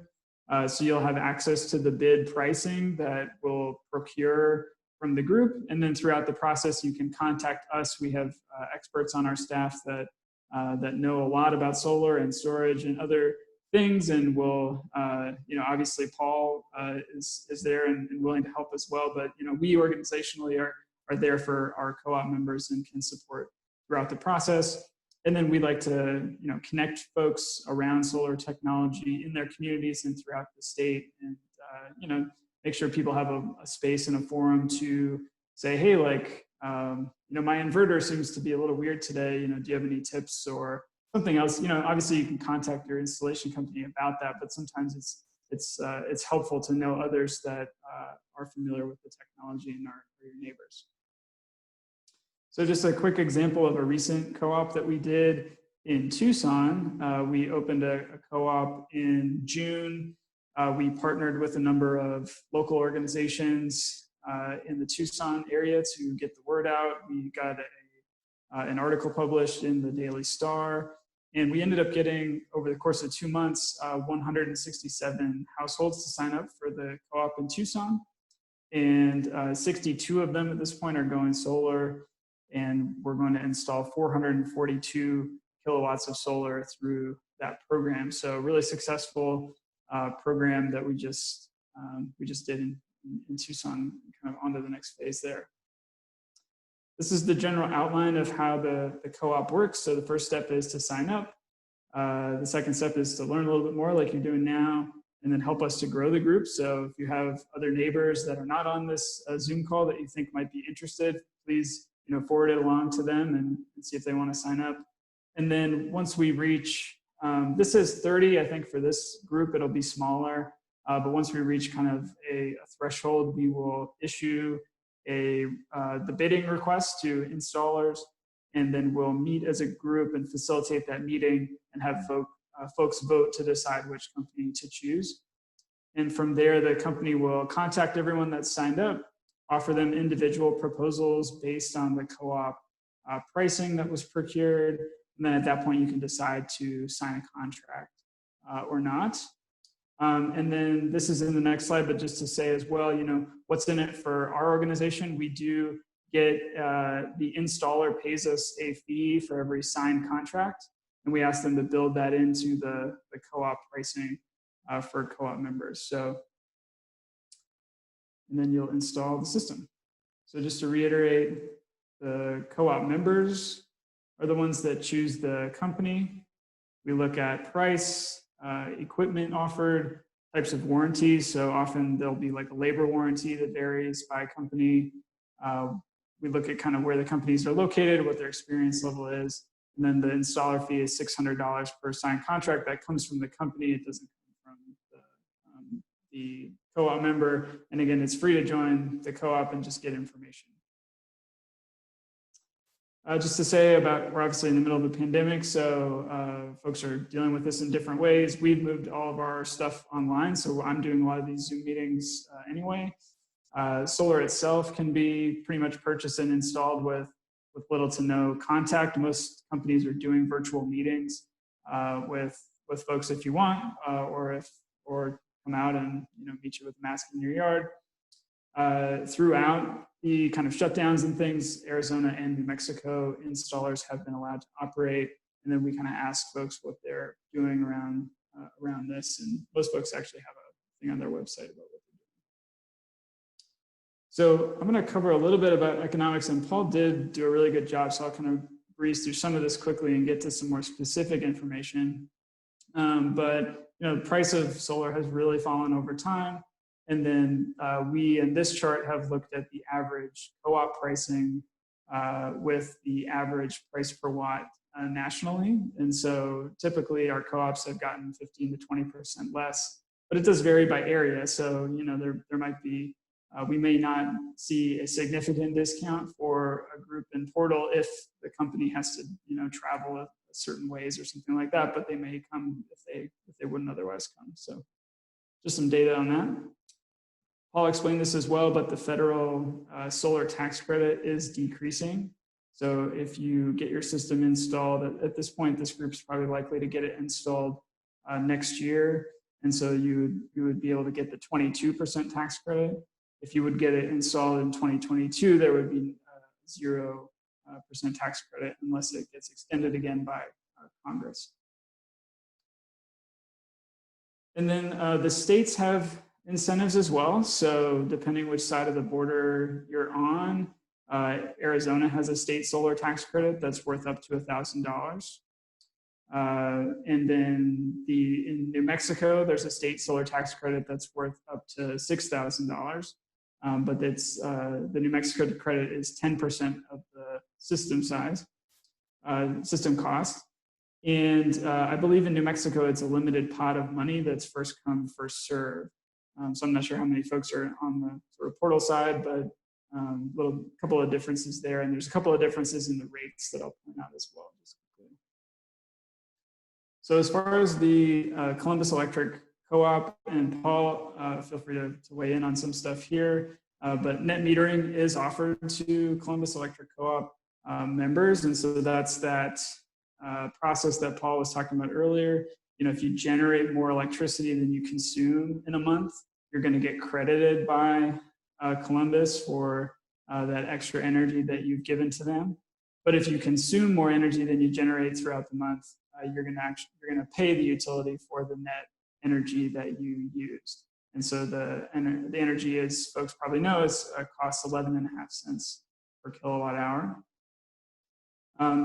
So you'll have access to the bid pricing that we'll procure from the group. And then throughout the process, you can contact us. We have experts on our staff that know a lot about solar and storage and other things. And we'll, obviously Paul is there and willing to help as well. But, we organizationally are there for our co-op members and can support throughout the process. And then we like to, connect folks around solar technology in their communities and throughout the state, and make sure people have a space and a forum to say, hey, my inverter seems to be a little weird today. Do you have any tips or something else? Obviously you can contact your installation company about that, but sometimes it's helpful to know others that are familiar with the technology and are your neighbors. So just a quick example of a recent co-op that we did in Tucson. We opened a co-op in June. We partnered with a number of local organizations in the Tucson area to get the word out. We got an article published in the Daily Star, and we ended up getting, over the course of 2 months, 167 households to sign up for the co-op in Tucson. And 62 of them at this point are going solar. And we're going to install 442 kilowatts of solar through that program. So really successful program that we just did in Tucson, kind of onto the next phase there. This is the general outline of how the co-op works. So the first step is to sign up. The second step is to learn a little bit more like you're doing now, and then help us to grow the group. So if you have other neighbors that are not on this Zoom call that you think might be interested, please forward it along to them and see if they want to sign up. And then once we reach, this is 30, I think for this group, it'll be smaller. But once we reach kind of a threshold, we will issue the bidding request to installers, and then we'll meet as a group and facilitate that meeting and have folks vote to decide which company to choose. And from there, the company will contact everyone that's signed up, offer them individual proposals based on the co-op pricing that was procured. And then at that point, you can decide to sign a contract or not. And then this is in the next slide, but just to say as well, what's in it for our organization. We do get, the installer pays us a fee for every signed contract. And we ask them to build that into the co-op pricing for co-op members. So, and then you'll install the system. So just to reiterate, the co-op members are the ones that choose the company. We look at price, equipment offered, types of warranties. So often there'll be like a labor warranty that varies by company. We look at kind of where the companies are located, what their experience level is, and then the installer fee is $600 per signed contract. That comes from the company. It doesn't come from the co-op member. And again, it's free to join the co-op and just get information. Just to say about, we're obviously in the middle of the pandemic, so folks are dealing with this in different ways. We've moved all of our stuff online, so I'm doing a lot of these Zoom meetings anyway. Solar itself can be pretty much purchased and installed with little to no contact. Most companies are doing virtual meetings with folks if you want, or come out and meet you with a mask in your yard. Throughout the kind of shutdowns and things, Arizona and New Mexico installers have been allowed to operate, and then we kind of ask folks what they're doing around this, and most folks actually have a thing on their website about what they're doing. So I'm going to cover a little bit about economics, and Paul did do a really good job, so I'll kind of breeze through some of this quickly and get to some more specific information. But the price of solar has really fallen over time. And then we, in this chart, have looked at the average co-op pricing with the average price per watt nationally. And so typically our co-ops have gotten 15 to 20% less, but it does vary by area. So, there might be, we may not see a significant discount for a group in Portal if the company has to, travel a certain ways or something like that, but they may come if they wouldn't otherwise come. So just some data on that. Paul explained this as well, but the federal solar tax credit is decreasing. So if you get your system installed, at this point, this group's probably likely to get it installed next year. And so you would be able to get the 22% tax credit. If you would get it installed in 2022, there would be 0% tax credit unless it gets extended again by Congress. And then the states have incentives as well. So depending which side of the border you're on, Arizona has a state solar tax credit that's worth up to $1,000. And then in New Mexico, there's a state solar tax credit that's worth up to $6,000. But it's the New Mexico credit is 10% of the system size, system cost. And I believe in New Mexico, it's a limited pot of money that's first come, first served. So I'm not sure how many folks are on the sort of Portal side, but couple of differences there. And there's a couple of differences in the rates that I'll point out as well. Just quickly. So as far as the Columbus Electric Co-op, and Paul, feel free to weigh in on some stuff here, but net metering is offered to Columbus Electric Co-op members. And so that's that process that Paul was talking about earlier. If you generate more electricity than you consume in a month, you're going to get credited by Columbus for that extra energy that you've given to them. But if you consume more energy than you generate throughout the month, you're going to pay the utility for the net energy that you used. And so the energy, as folks probably know, costs 11.5 cents per kilowatt hour.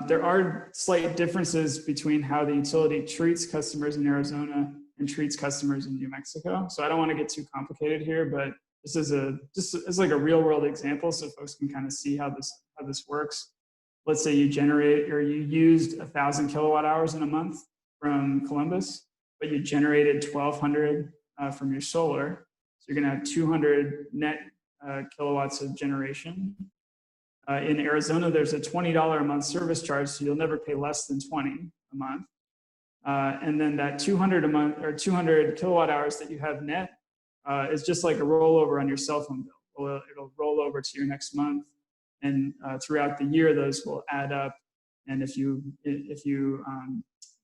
There are slight differences between how the utility treats customers in Arizona and treats customers in New Mexico. So I don't want to get too complicated here, but this is it's like a real world example, so folks can kind of see how this works. Let's say you used 1,000 kilowatt hours in a month from Columbus, but you generated 1,200 from your solar. So you're going to have 200 net kilowatts of generation. In Arizona, there's a $20 a month service charge, so you'll never pay less than 20 a month. And then that 200 a month or 200 kilowatt hours that you have net is just like a rollover on your cell phone bill. It'll roll over to your next month, and throughout the year, those will add up. And if you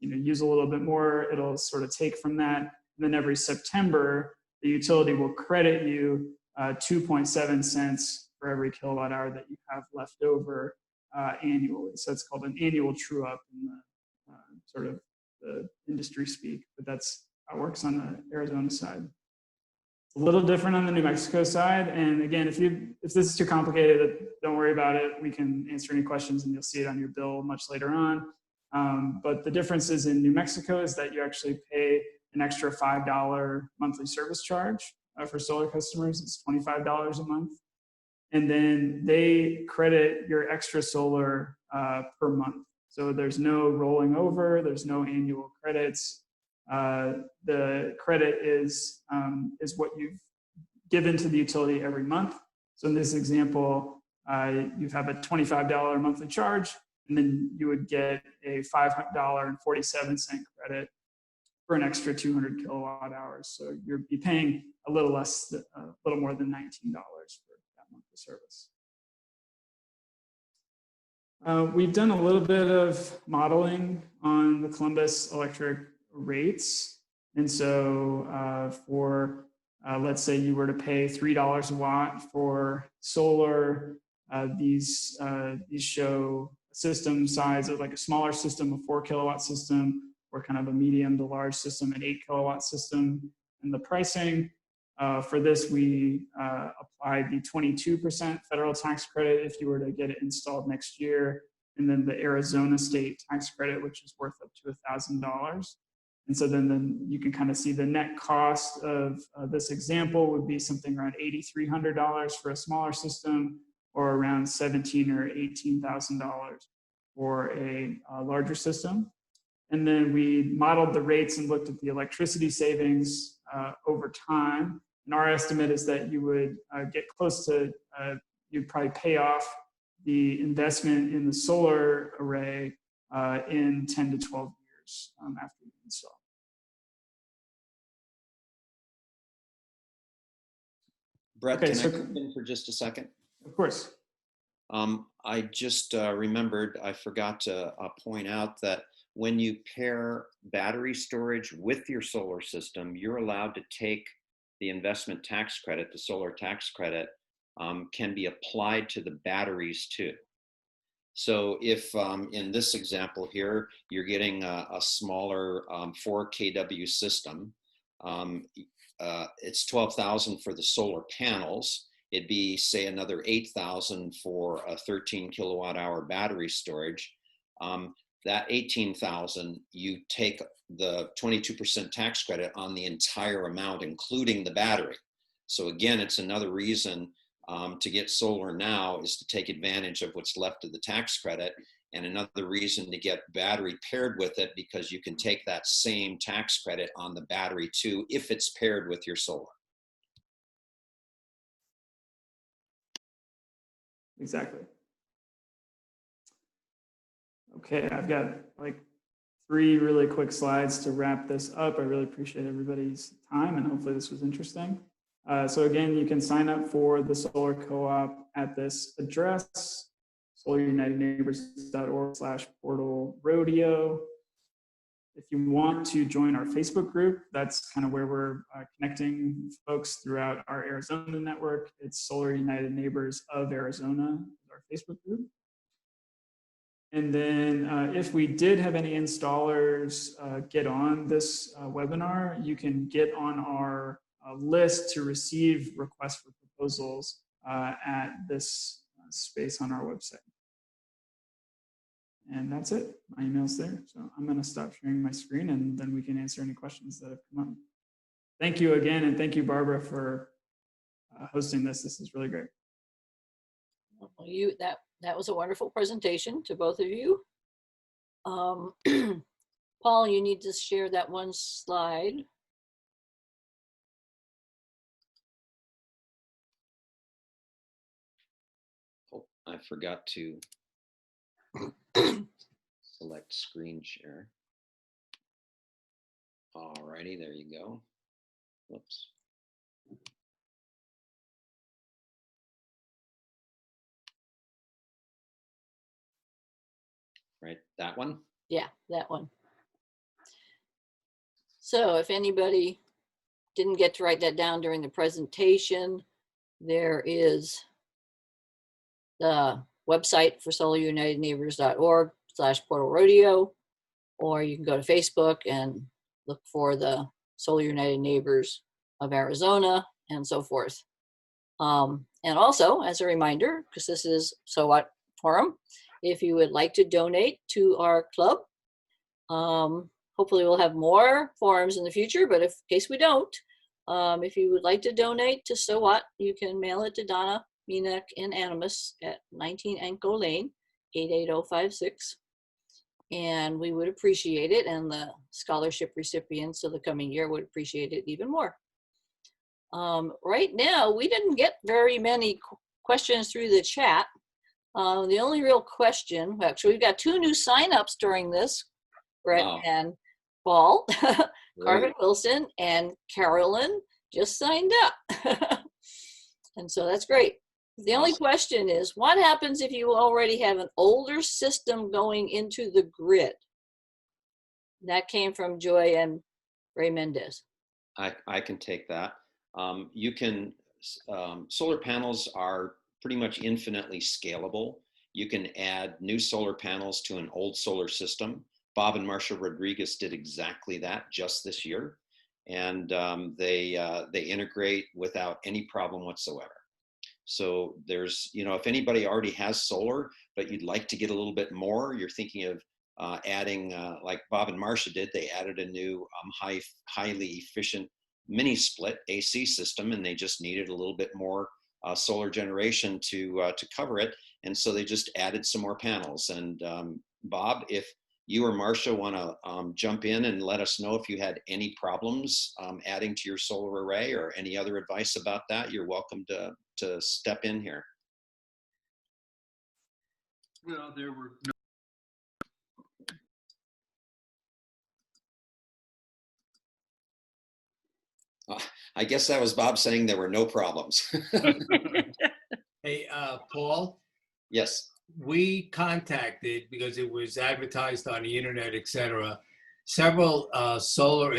use a little bit more, it'll sort of take from that. And then every September, the utility will credit you 2.7 cents for every kilowatt hour that you have left over annually. So it's called an annual true up in the sort of the industry speak, but that's how it works on the Arizona side. a little different on the New Mexico side. And again, if this is too complicated, don't worry about it. We can answer any questions and you'll see it on your bill much later on. But the differences in New Mexico is that you actually pay an extra $5 monthly service charge for solar customers. It's $25 a month. And then they credit your extra solar per month. So there's no rolling over, there's no annual credits. The credit is what you've given to the utility every month. So in this example, you have a $25 monthly charge, and then you would get a $5.47 credit for an extra 200 kilowatt hours. So you'd be paying a little less, a little more than $19 for that monthly service. We've done a little bit of modeling on the Columbus electric rates. And so let's say you were to pay $3 a watt for solar, these show a system size of like a smaller system, a 4 kilowatt system, or kind of a medium to large system, an 8 kilowatt system. And the pricing for this, we applied the 22% federal tax credit if you were to get it installed next year, and then the Arizona state tax credit, which is worth up to $1,000. And so then you can kind of see the net cost of this example would be something around $8,300 for a smaller system, or around $17,000 or $18,000 for a larger system. And then we modeled the rates and looked at the electricity savings over time. And our estimate is that you would get close to, you'd probably pay off the investment in the solar array in 10 to 12 years after you install. Brett, can I come in for just a second? Of course. I just remembered, I forgot to point out that when you pair battery storage with your solar system, you're allowed to take the investment tax credit, the solar tax credit, can be applied to the batteries too. So if in this example here, you're getting a smaller 4 kW system, it's $12,000 for the solar panels. It'd be, say, another $8,000 for a 13 kilowatt hour battery storage. That $18,000, you take the 22% tax credit on the entire amount, including the battery. So again, it's another reason to get solar now is to take advantage of what's left of the tax credit, and another reason to get battery paired with it, because you can take that same tax credit on the battery too if it's paired with your solar. Exactly. Okay, I've got like 3 really quick slides to wrap this up. I really appreciate everybody's time, and hopefully this was interesting. So again, you can sign up for the solar co-op at this address, solarunitedneighbors.org/Portal-Rodeo. If you want to join our Facebook group, that's kind of where we're connecting folks throughout our Arizona network. It's Solar United Neighbors of Arizona, our Facebook group. And then if we did have any installers get on this webinar, you can get on our list to receive requests for proposals at this space on our website. And that's it. My email's there. So I'm going to stop sharing my screen, and then we can answer any questions that have come up. Thank you again, and thank you, Barbara, for hosting this. This is really great. Well, that was a wonderful presentation to both of you. Paul, you need to share that one slide. Oh, I forgot to select screen share. Alrighty, there you go. Whoops. Right, that one? Yeah, that one. So if anybody didn't get to write that down during the presentation, there is the website for solarunitedneighbors.org/Portal-Rodeo, or you can go to Facebook and look for the Solar United Neighbors of Arizona, and so forth. And also, as a reminder, because this is So What Forum, if you would like to donate to our club, hopefully we'll have more forums in the future, but in case we don't, if you would like to donate to So What, you can mail it to Donna Minek in Animus at 19 Anko Lane, 88056. And we would appreciate it, and the scholarship recipients of the coming year would appreciate it even more. Right now, we didn't get very many questions through the chat. The only real question, actually, we've got 2 new signups during this, Bret and Paul. Carmen Wilson and Carolyn just signed up. And so that's great. The only question is, what happens if you already have an older system going into the grid? That came from Joy and Ray Mendez. I can take that. You can, solar panels are pretty much infinitely scalable. You can add new solar panels to an old solar system. Bob and Marcia Rodriguez did exactly that just this year. And they integrate without any problem whatsoever. So there's, you know, if anybody already has solar, but you'd like to get a little bit more, you're thinking of adding, like Bob and Marcia did, they added a new highly efficient mini split AC system, and they just needed a little bit more solar generation to cover it. And so they just added some more panels. And Bob, if you or Marcia want to jump in and let us know if you had any problems adding to your solar array or any other advice about that, you're welcome to step in here. Well, there were I guess that was Bob saying there were no problems. Hey, Paul, Yes. we contacted, because it was advertised on the internet, etc., several solar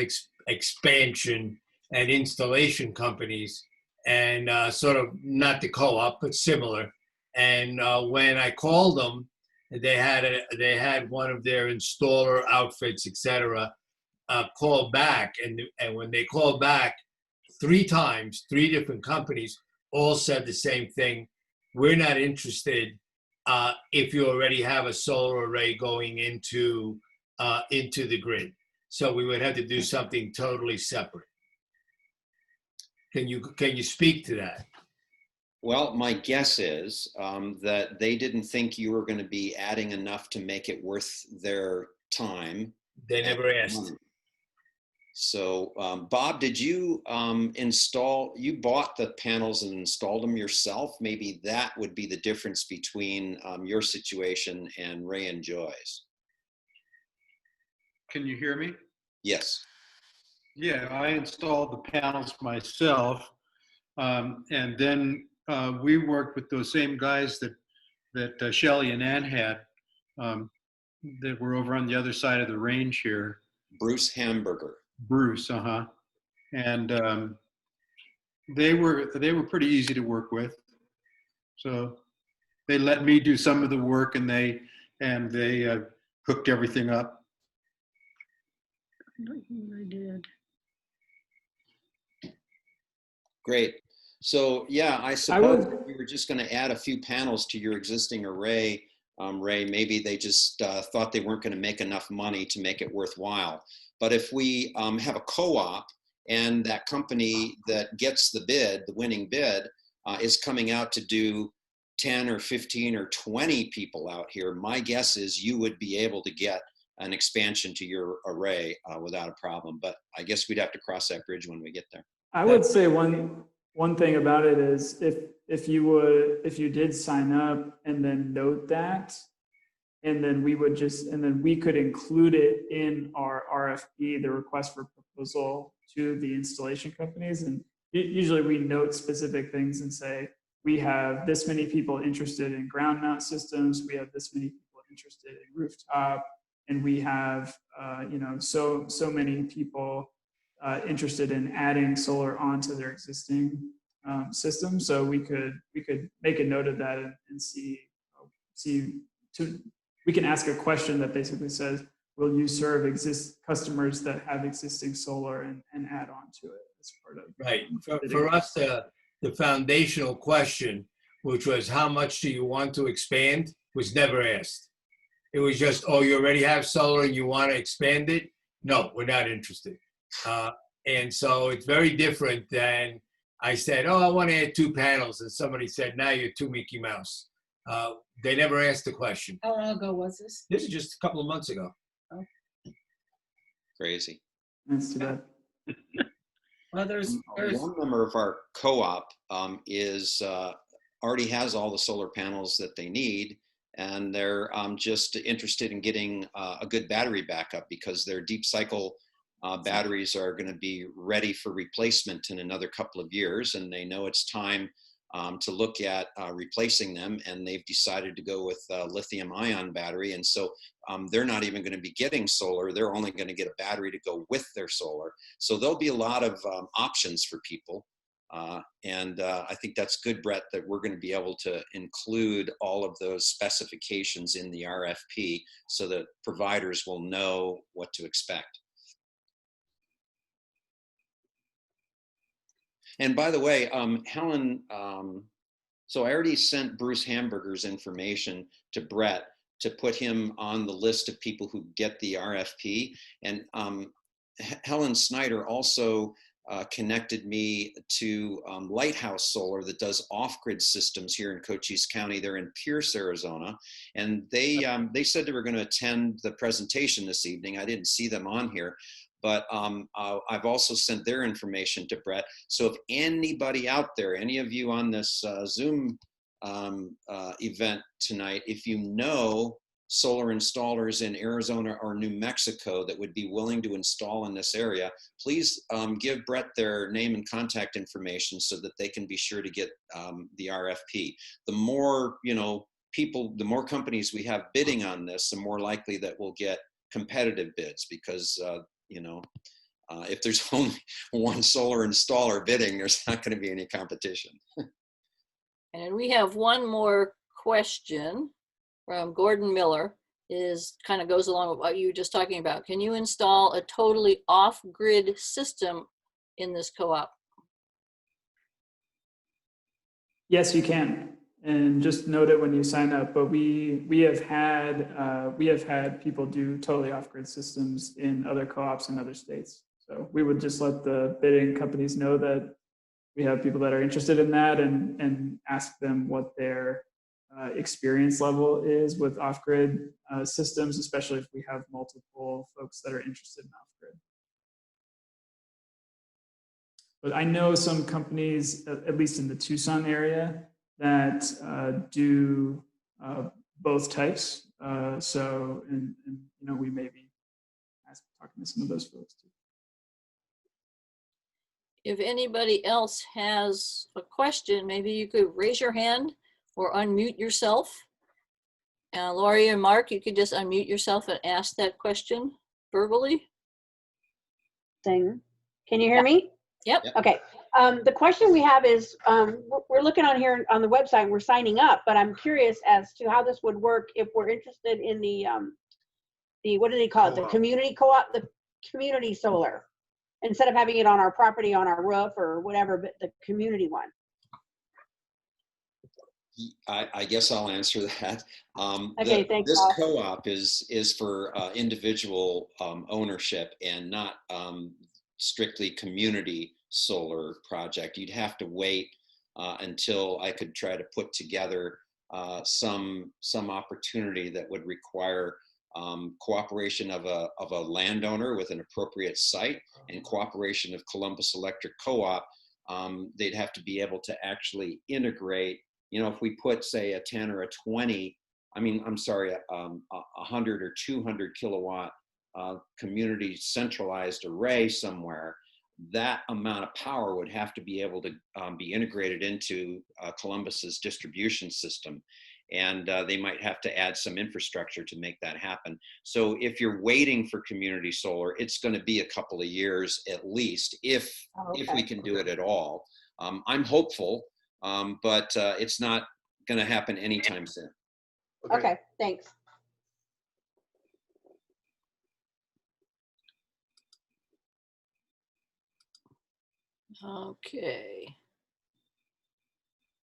expansion and installation companies, and sort of not the co-op, but similar. And when I called them, they had one of their installer outfits, etc., call back, and when they called back 3 times, 3 different companies all said the same thing. We're not interested if you already have a solar array going into the grid. So we would have to do something totally separate. Can you speak to that? Well, my guess is that they didn't think you were going to be adding enough to make it worth their time. They never asked. So, Bob, did you you bought the panels and installed them yourself? Maybe that would be the difference between your situation and Ray and Joy's. Can you hear me? Yes. Yeah, I installed the panels myself, and then we worked with those same guys that Shelley and Ann had that were over on the other side of the range here. Bruce Hamburger. Bruce, and they were pretty easy to work with. So they let me do some of the work, and they hooked everything up. I did. Great. So yeah, I suppose we were just going to add a few panels to your existing array, Ray. Maybe they just thought they weren't going to make enough money to make it worthwhile. But if we have a co-op and that company that gets the bid, the winning bid, is coming out to do 10 or 15 or 20 people out here, my guess is you would be able to get an expansion to your array without a problem. But I guess we'd have to cross that bridge when we get there. I would say one thing about it is if you did sign up and then note that, and then we could include it in our RFP, the request for proposal, to the installation companies. And usually we note specific things and say, we have this many people interested in ground mount systems, we have this many people interested in rooftop, and we have so many people interested in adding solar onto their existing system. So we could make a note of that and we can ask a question that basically says, will you serve customers that have existing solar and add on to it as part of Right. bidding? For us, the foundational question, which was how much do you want to expand, was never asked. It was just, oh, you already have solar and you want to expand it? No, we're not interested. And so it's very different than I said, oh, I want to add 2 panels. And somebody said, now you're too Mickey Mouse. They never asked the question. How long ago was this? This is just a couple of months ago. Crazy. That's too bad. Well, there's One member of our co-op is already has all the solar panels that they need, and they're just interested in getting a good battery backup because their deep cycle batteries are going to be ready for replacement in another couple of years, and they know it's time to look at replacing them, and they've decided to go with lithium ion battery. And so they're not even going to be getting solar. They're only going to get a battery to go with their solar. So there'll be a lot of options for people. And I think that's good, Bret, that we're going to be able to include all of those specifications in the RFP so that providers will know what to expect. And by the way, Helen, so I already sent Bruce Hamburger's information to Bret to put him on the list of people who get the RFP. And Helen Snyder also connected me to Lighthouse Solar that does off-grid systems here in Cochise County. They're in Pierce, Arizona. And they said they were going to attend the presentation this evening. I didn't see them on here. But I've also sent their information to Bret. So if anybody out there, any of you on this Zoom event tonight, if you know solar installers in Arizona or New Mexico that would be willing to install in this area, please give Bret their name and contact information so that they can be sure to get the RFP. The more, people, the more companies we have bidding on this, the more likely that we'll get competitive bids, because if there's only one solar installer bidding, there's not going to be any competition. And we have one more question from Gordon Miller. Kind of goes along with what you were just talking about. Can you install a totally off-grid system in this co-op? Yes, you can. And just note it when you sign up. But we have had people do totally off-grid systems in other co-ops in other states. So we would just let the bidding companies know that we have people that are interested in that, and ask them what their experience level is with off-grid systems, especially if we have multiple folks that are interested in off-grid. But I know some companies, at least in the Tucson area, that do both types. So we may be talking to some of those folks too. If anybody else has a question, maybe you could raise your hand or unmute yourself. Laurie and Mark, you could just unmute yourself and ask that question verbally. Can you hear me? Yep. Okay. The question we have is, we're looking on here on the website, we're signing up, but I'm curious as to how this would work if we're interested in the what do they call it? The community co-op, the community solar, instead of having it on our property, on our roof or whatever, but the community one. I guess I'll answer that. Okay, thanks. This co-op is for individual ownership and not strictly community solar project. You'd have to wait until I could try to put together some opportunity that would require cooperation of a landowner with an appropriate site and cooperation of Columbus Electric Co-op. They'd have to be able to actually integrate. If we put, say, a 10 or a 20, a 100 or 200 kilowatt community centralized array somewhere, that amount of power would have to be able to be integrated into Columbus's distribution system. And they might have to add some infrastructure to make that happen. So if you're waiting for community solar, it's going to be a couple of years at least, if we can do it at all. I'm hopeful, but it's not going to happen anytime soon. Okay, thanks. Okay.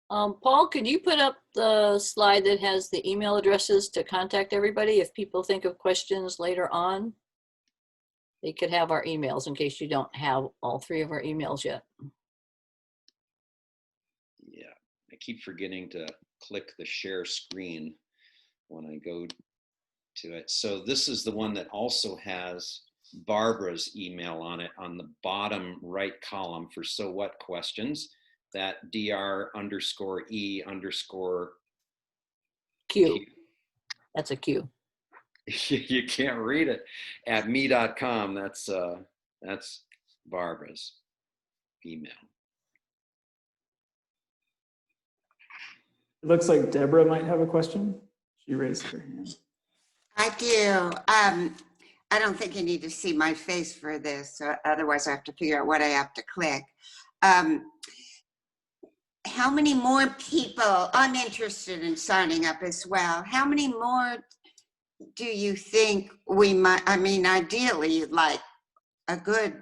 Paul, could you put up the slide that has the email addresses to contact everybody if people think of questions later on? They could have our emails in case you don't have all 3 of our emails yet. Yeah, I keep forgetting to click the share screen when I go to it. So this is the one that also has Barbara's email on it on the bottom right column for so what questions. That dr_e_q. Q. That's a Q. You can't read it at me.com. That's Barbara's email. It looks like Deborah might have a question. She raised her hand. I do. I don't think you need to see my face for this, otherwise I have to figure out what I have to click. How many more people, I'm interested in signing up as well. How many more do you think we might, I mean, ideally you'd like a good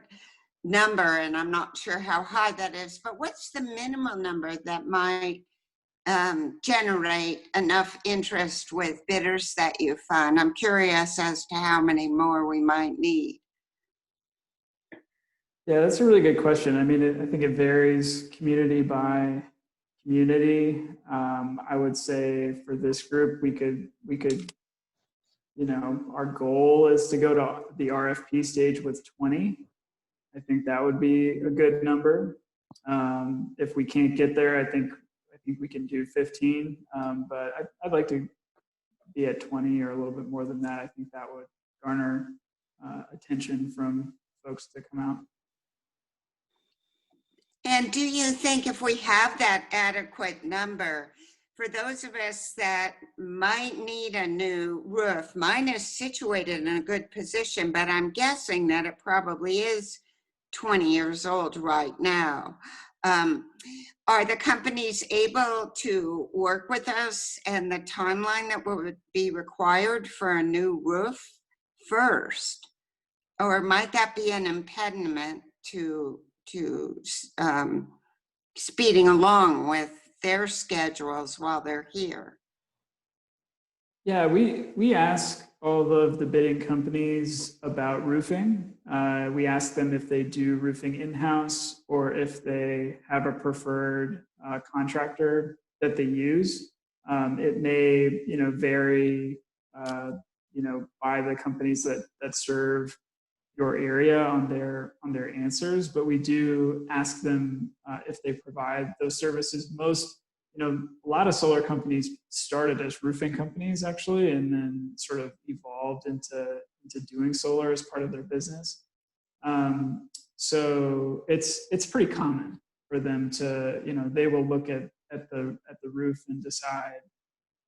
number, and I'm not sure how high that is, but what's the minimum number that might generate enough interest with bidders that you find? I'm curious as to how many more we might need. Yeah, that's a really good question. I mean, I think it varies community by community. I would say for this group, we could, you know, our goal is to go to the RFP stage with 20. I think that would be a good number. If we can't get there, I think we can do 15. But I'd like to be at 20 or a little bit more than that. I think that would garner attention from folks to come out. And do you think if we have that adequate number, for those of us that might need a new roof, mine is situated in a good position, but I'm guessing that it probably is 20 years old right now. Are the companies able to work with us and the timeline that would be required for a new roof first? Or might that be an impediment to speeding along with their schedules while they're here? Yeah, we ask all of the bidding companies about roofing. We ask them if they do roofing in-house or if they have a preferred contractor that they use. It may, you know, vary, you know, by the companies that serve your area on their answers, but we do ask them if they provide those services. Most, you know, a lot of solar companies started as roofing companies actually, and then sort of evolved into doing solar as part of their business. So it's pretty common for them to, you know, they will look at the roof and decide,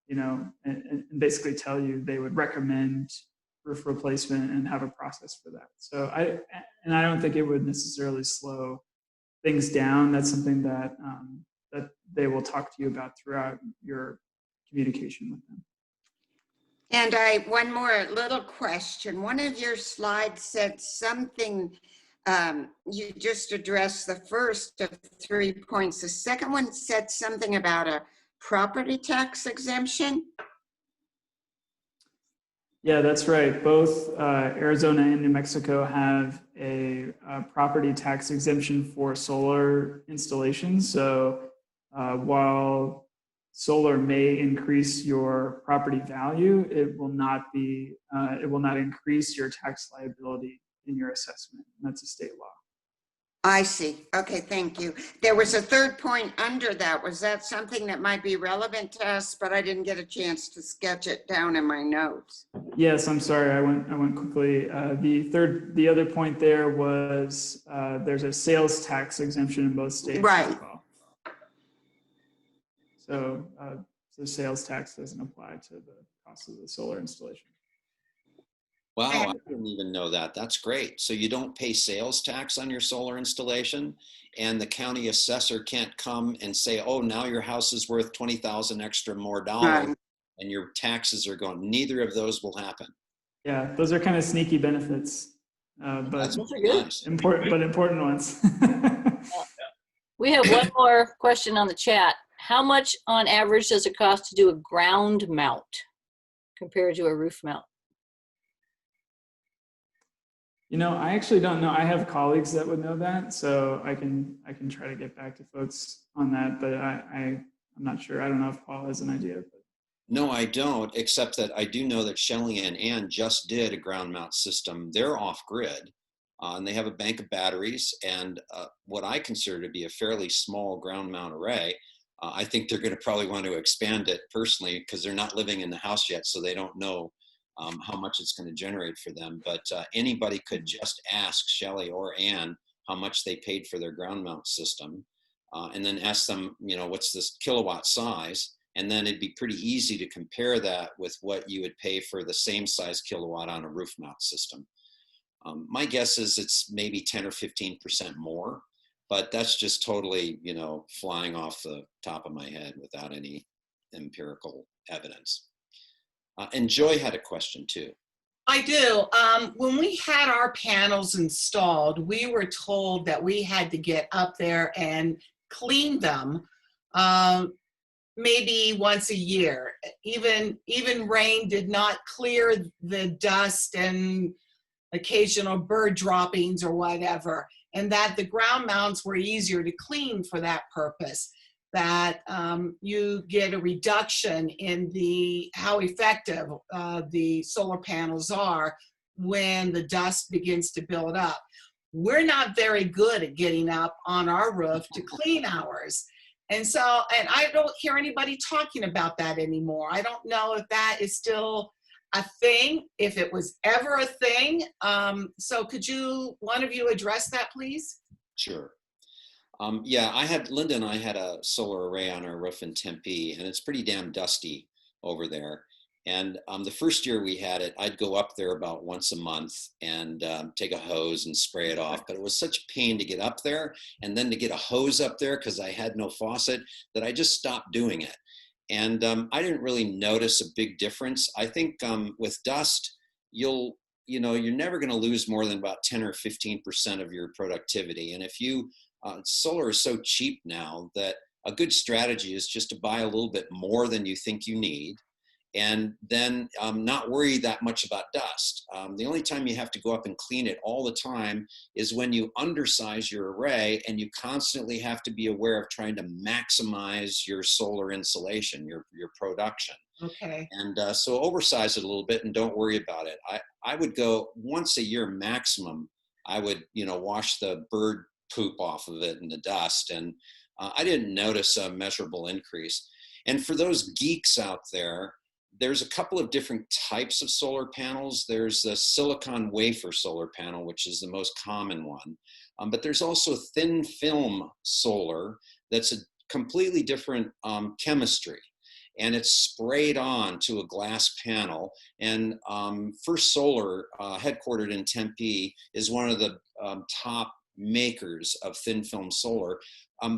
you know, and basically tell you they would recommend roof replacement and have a process for that. So I don't think it would necessarily slow things down. That's something that that they will talk to you about throughout your communication with them. And one more little question. One of your slides said something, you just addressed the first of 3 points. The second one said something about a property tax exemption. Yeah, that's right. Both Arizona and New Mexico have a property tax exemption for solar installations. So while solar may increase your property value, it will not increase your tax liability in your assessment. And that's a state law. I see. Okay, thank you. There was a third point under that. Was that something that might be relevant to us, but I didn't get a chance to sketch it down in my notes? Yes, I'm sorry. I went quickly. The other point there was there's a sales tax exemption in both states right. as well. So sales tax doesn't apply to the cost of the solar installation. Wow, I didn't even know that. That's great. So you don't pay sales tax on your solar installation, and the county assessor can't come and say, oh, now your house is worth $20,000 extra more dollars, right, and your taxes are going. Neither of those will happen. Yeah, those are kind of sneaky benefits, but those are good. important ones. We have one more question on the chat. How much on average does it cost to do a ground mount compared to a roof mount? You know, I actually don't know. I have colleagues that would know that, so I can try to get back to folks on that. But I'm not sure. I don't know if Paul has an idea. But. No, I don't, except that I do know that Shelley and Ann just did a ground mount system. They're off grid, and they have a bank of batteries and what I consider to be a fairly small ground mount array. I think they're going to probably want to expand it personally because they're not living in the house yet, so they don't know how much it's going to generate for them. But anybody could just ask Shelley or Ann how much they paid for their ground mount system, and then ask them, you know, what's this kilowatt size? And then it'd be pretty easy to compare that with what you would pay for the same size kilowatt on a roof mount system. My guess is it's maybe 10 or 15% more, but that's just totally, you know, flying off the top of my head without any empirical evidence. And Joy had a question too. I do. When we had our panels installed, we were told that we had to get up there and clean them maybe once a year. Even rain did not clear the dust and occasional bird droppings or whatever, and that the ground mounts were easier to clean for that purpose, that you get a reduction in how effective the solar panels are when the dust begins to build up. We're not very good at getting up on our roof to clean ours. And I don't hear anybody talking about that anymore. I don't know if that is still a thing, if it was ever a thing. So could one of you address that, please? Sure. Yeah, Linda and I had a solar array on our roof in Tempe, and it's pretty damn dusty over there. And the first year we had it, I'd go up there about once a month and take a hose and spray it off. But it was such a pain to get up there and then to get a hose up there because I had no faucet that I just stopped doing it. And I didn't really notice a big difference. I think with dust, you're never going to lose more than about 10 or 15% of your productivity. And if solar is so cheap now that a good strategy is just to buy a little bit more than you think you need, and then not worry that much about dust. The only time you have to go up and clean it all the time is when you undersize your array and you constantly have to be aware of trying to maximize your solar insolation, your production. Okay. And so oversize it a little bit and don't worry about it. I would go once a year maximum. I would, wash the bird poop off of it and the dust. And I didn't notice a measurable increase. And for those geeks out there, there's a couple of different types of solar panels. There's the silicon wafer solar panel, which is the most common one. But there's also thin film solar that's a completely different chemistry. And it's sprayed on to a glass panel. And First Solar, headquartered in Tempe, is one of the top makers of thin film solar.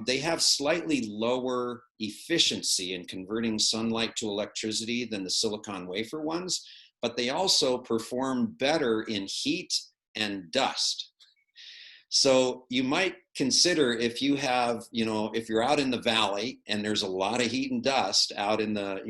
They have slightly lower efficiency in converting sunlight to electricity than the silicon wafer ones, but they also perform better in heat and dust. So you might consider if you have, if you're out in the valley and there's a lot of heat and dust out in the,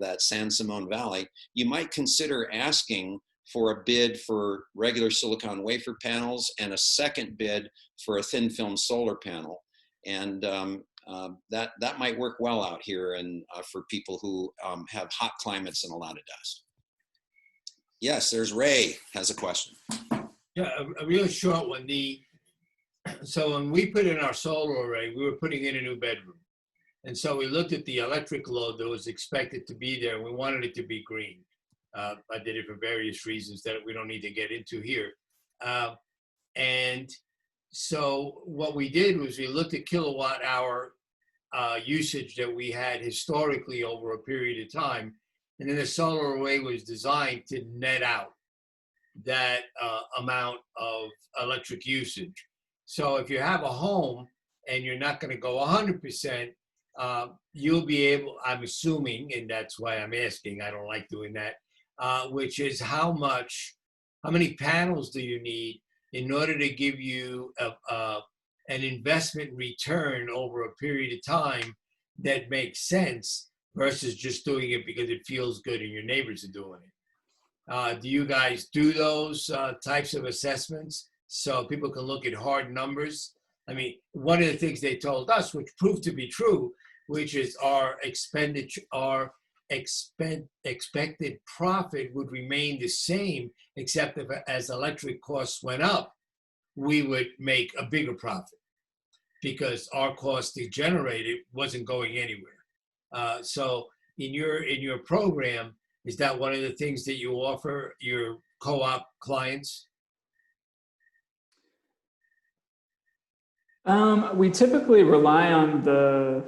that San Simon Valley, you might consider asking for a bid for regular silicon wafer panels and a second bid for a thin film solar panel. And that might work well out here and for people who have hot climates and a lot of dust. Yes, there's Ray has a question. Yeah, a real short one. So when we put in our solar array, we were putting in a new bedroom. And so we looked at the electric load that was expected to be there. And we wanted it to be green. I did it for various reasons that we don't need to get into here. And so what we did was we looked at kilowatt hour usage that we had historically over a period of time. And then the solar array was designed to net out that amount of electric usage. So if you have a home and you're not going to go 100%, you'll be able, I'm assuming, and that's why I'm asking, I don't like doing that, which is how many panels do you need in order to give you an investment return over a period of time that makes sense versus just doing it because it feels good and your neighbors are doing it. Do you guys do those types of assessments so people can look at hard numbers? I mean, one of the things they told us, which proved to be true, which is our expenditure, our expected profit would remain the same, except if as electric costs went up, we would make a bigger profit because our cost to generate it wasn't going anywhere. So in your program, is that one of the things that you offer your co-op clients? We typically rely on the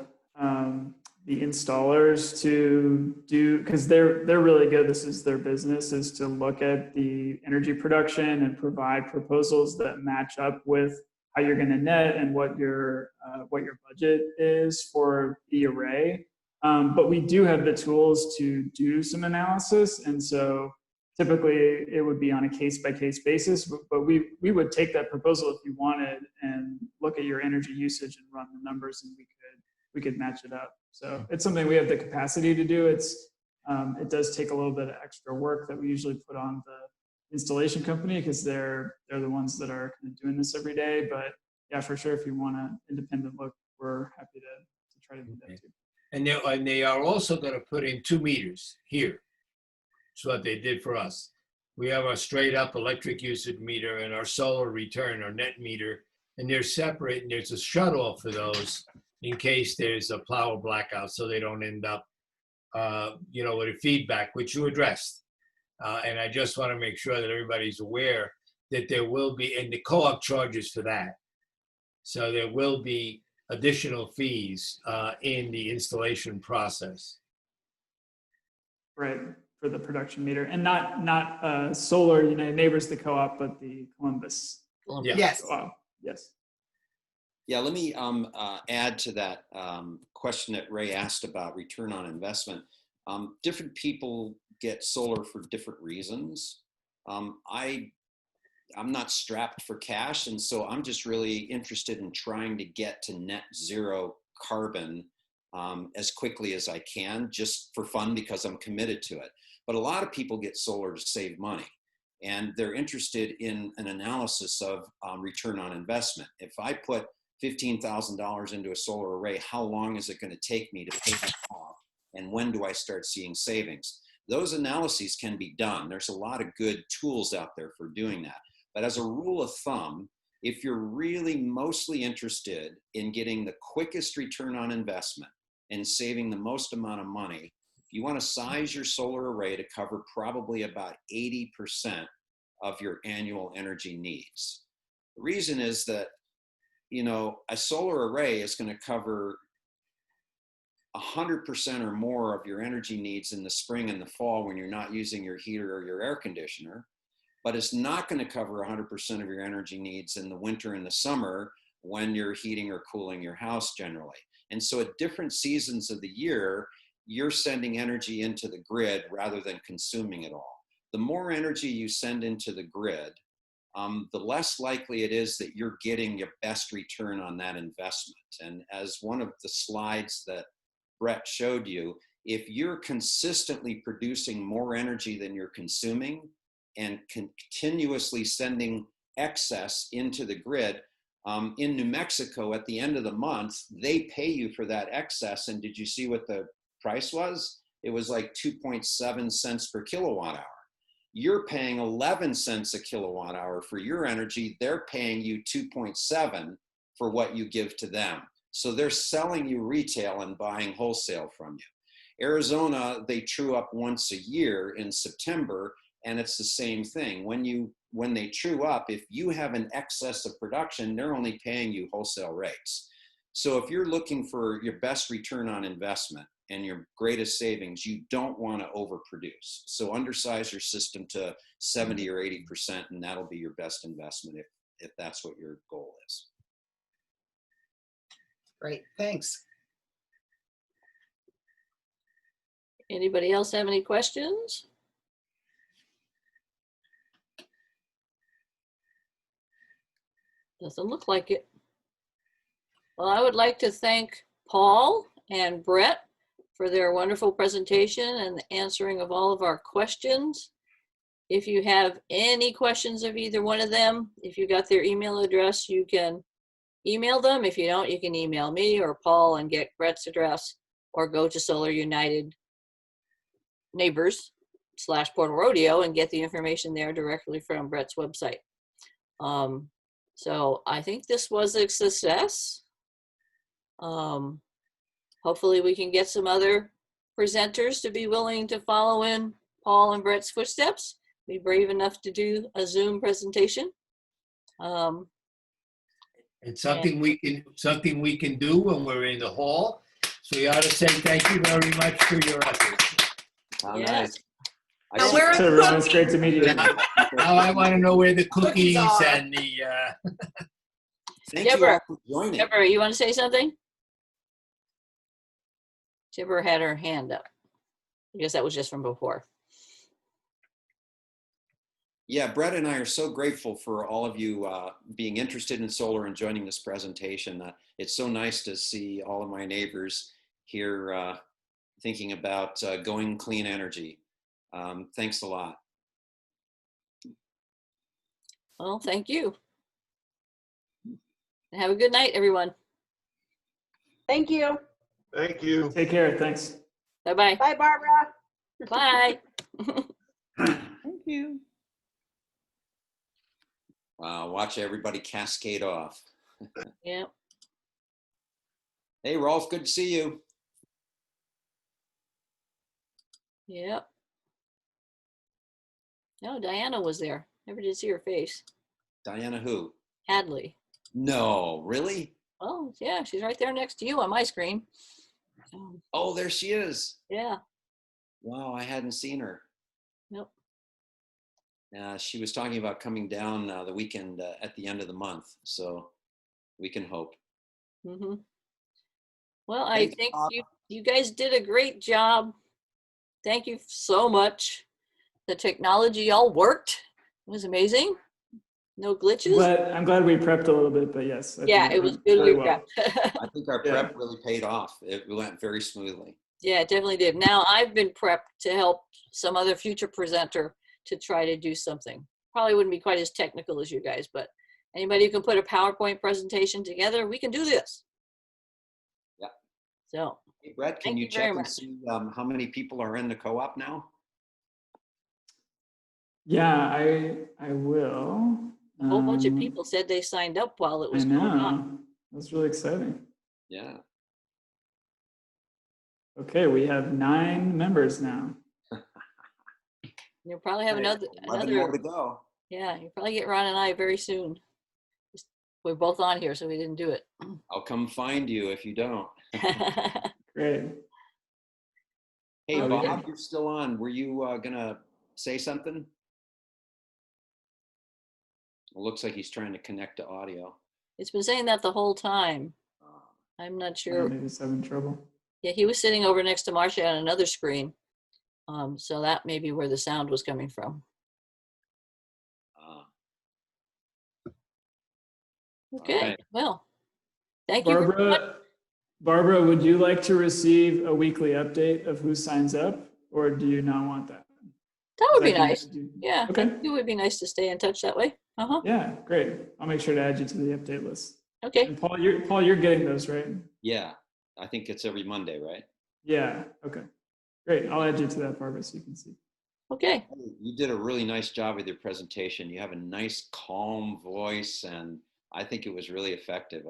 installers to do, because they're really good. This is their business, is to look at the energy production and provide proposals that match up with how you're going to net and what your budget is for the array. But we do have the tools to do some analysis, and so typically it would be on a case-by-case basis. But we would take that proposal if you wanted and look at your energy usage and run the numbers, and we could match it up. So it's something we have the capacity to do. It does take a little bit of extra work that we usually put on the installation company because they're the ones that are kind of doing this every day. But yeah, for sure, if you want an independent look, we're happy to try to do that too. And they are also going to put in 2 meters here. That's what they did for us. We have our straight up electric usage meter and our solar return, our net meter, and they're separate, and there's a shut off for those in case there's a power blackout, so they don't end up, with a feedback, which you addressed. And I just want to make sure that everybody's aware that there will be, and the co-op charges for that. So there will be additional fees in the installation process. Right, for the production meter, and not Solar United Neighbors, the co-op, but the Columbus. Yeah. Yes. Co-op. Yes. Yeah, let me add to that question that Ray asked about return on investment. Different people get solar for different reasons. I'm not strapped for cash, and so I'm just really interested in trying to get to net zero carbon as quickly as I can, just for fun, because I'm committed to it. But a lot of people get solar to save money, and they're interested in an analysis of return on investment. If I put $15,000 into a solar array, how long is it going to take me to pay it off? And when do I start seeing savings? Those analyses can be done. There's a lot of good tools out there for doing that. But as a rule of thumb, if you're really mostly interested in getting the quickest return on investment and saving the most amount of money, you want to size your solar array to cover probably about 80% of your annual energy needs. The reason is that, a solar array is going to cover 100% or more of your energy needs in the spring and the fall when you're not using your heater or your air conditioner, but it's not going to cover 100% of your energy needs in the winter and the summer when you're heating or cooling your house generally. And so at different seasons of the year, you're sending energy into the grid rather than consuming it all. The more energy you send into the grid, the less likely it is that you're getting your best return on that investment. And as one of the slides that Bret showed you, if you're consistently producing more energy than you're consuming and continuously sending excess into the grid, in New Mexico at the end of the month, they pay you for that excess. And did you see what the price was? It was like 2.7 cents per kilowatt hour. You're paying 11 cents a kilowatt hour for your energy. They're paying you 2.7 for what you give to them. So they're selling you retail and buying wholesale from you. Arizona, they true up once a year in September, and it's the same thing. When they true up, if you have an excess of production, they're only paying you wholesale rates. So if you're looking for your best return on investment and your greatest savings, you don't want to overproduce. So undersize your system to 70 or 80%, and that'll be your best investment if that's what your goal is. Great, thanks. Anybody else have any questions? Doesn't look like it. Well, I would like to thank Paul and Bret for their wonderful presentation and the answering of all of our questions. If you have any questions of either one of them, if you got their email address, you can email them. If you don't, you can email me or Paul and get Bret's address, or go to Solar United Neighbors / Portal-Rodeo and get the information there directly from Bret's website. So I think this was a success. Hopefully we can get some other presenters to be willing to follow in Paul and Bret's footsteps, be brave enough to do a Zoom presentation. It's something we can do when we're in the hall. So we ought to say thank you very much for your efforts. How Yes. nice. I Now, see- where are So the everyone, it's great cookies? to meet you. Now I want to know where the cookies are. and the, Thank you all Deborah. for joining. Deborah, you want to say something? Deborah had her hand up. I guess that was just from before. Yeah, Bret and I are so grateful for all of you being interested in solar and joining this presentation. It's so nice to see all of my neighbors here thinking about going clean energy. Thanks a lot. Well, thank you. And have a good night, everyone. Thank you. Thank you. Take care. Thanks. Bye-bye. Bye, Barbara. Bye. Thank you. Wow, watch everybody cascade off. Yeah. Hey, Rolf, good to see you. Yep. No, Diana was there. Never did see her face. Diana who? Hadley. No, really? Oh, yeah, she's right there next to you on my screen. Oh, there she is. Yeah. Wow, I hadn't seen her. Nope. She was talking about coming down the weekend at the end of the month, so we can hope. Mm-hmm. Well, I Thanks, think Bob. you guys did a great job. Thank you so much. The technology all worked. It was amazing. No glitches. I'm glad we prepped a little bit, but yes. I Yeah, think it was went good. very We well. prepped. I think our Yeah. prep really paid off. It went very smoothly. Yeah, it definitely did. Now I've been prepped to help some other future presenter to try to do something. Probably wouldn't be quite as technical as you guys, but anybody who can put a PowerPoint presentation together, we can do this. Yeah. So, Hey, Bret, can Thank you you very check and much. see how many people are in the co-op now? Yeah, I will. a whole bunch of people said they signed up while it I was going on. know. That's really exciting. Yeah. Okay, we have 9 members now. You'll probably have Right. 11 more to go. Yeah, you'll probably get Ron and I very soon. We're both on here, so we didn't do it. I'll come find you if you don't. Great. Hey, Okay. Bob, you're still on. Were you gonna say something? It looks like he's trying to connect to audio. It's been saying that the whole time. I'm not sure. Maybe he's having trouble. Yeah, he was sitting over next to Marcia on another screen. So that may be where the sound was coming from. Okay, right. well, thank you. very much. Barbara, would you like to receive a weekly update of who signs up, or do you not want that? That would be Is that nice. something you do? Yeah, Okay. it would be nice to stay in touch that way. Uh-huh. Yeah, great. I'll make sure to add you to the update list. Okay. And Paul, you're getting those, right? Yeah, I think it's every Monday, right? Yeah. Okay. Great. I'll add you to that, Barbara, so you can see. Okay. You did a really nice job with your presentation. You have a nice, calm voice, and I think it was really effective.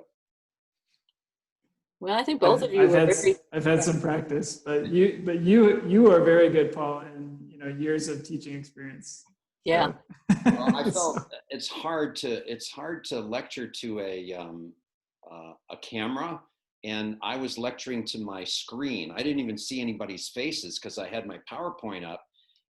Well, I think both of you were very. I've had some practice, but you are very good, Paul, and years of teaching experience. Yeah. Well, I felt it's hard to lecture to a camera, and I was lecturing to my screen. I didn't even see anybody's faces because I had my PowerPoint up,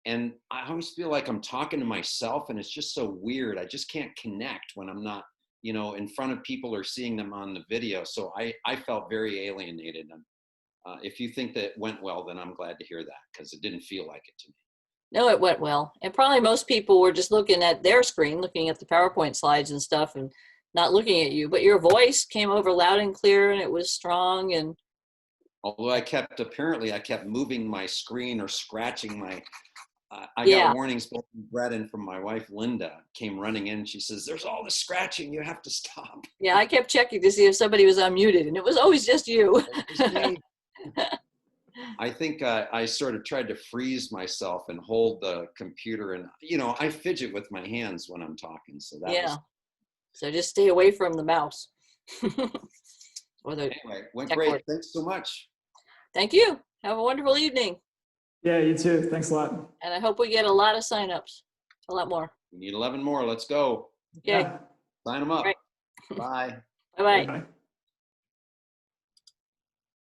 and I always feel like I'm talking to myself, and it's just so weird. I just can't connect when I'm not, in front of people or seeing them on the video. So I felt very alienated. And if you think that it went well, then I'm glad to hear that, because it didn't feel like it to me. No, it went well. And probably most people were just looking at their screen, looking at the PowerPoint slides and stuff, and not looking at you, but your voice came over loud and clear, and it was strong. And Although I kept moving my screen or scratching my, I Yeah. got warnings both from Bret and from my wife, Linda, came running in. She says, there's all this scratching. You have to stop. yeah, I kept checking to see if somebody was unmuted, and it was always just you. It was me. I think I sort of tried to freeze myself and hold the computer, and I fidget with my hands when I'm talking. So that Yeah. was, So just stay away from the mouse. Or the, anyway, went tech great. word. Thanks so much. Thank you. Have a wonderful evening. Yeah, you too. Thanks a lot. And I hope we get a lot of signups, a lot more. We need 11 more. Let's go. Okay. Yeah. Sign them up. Right. Bye. Bye-bye. Bye.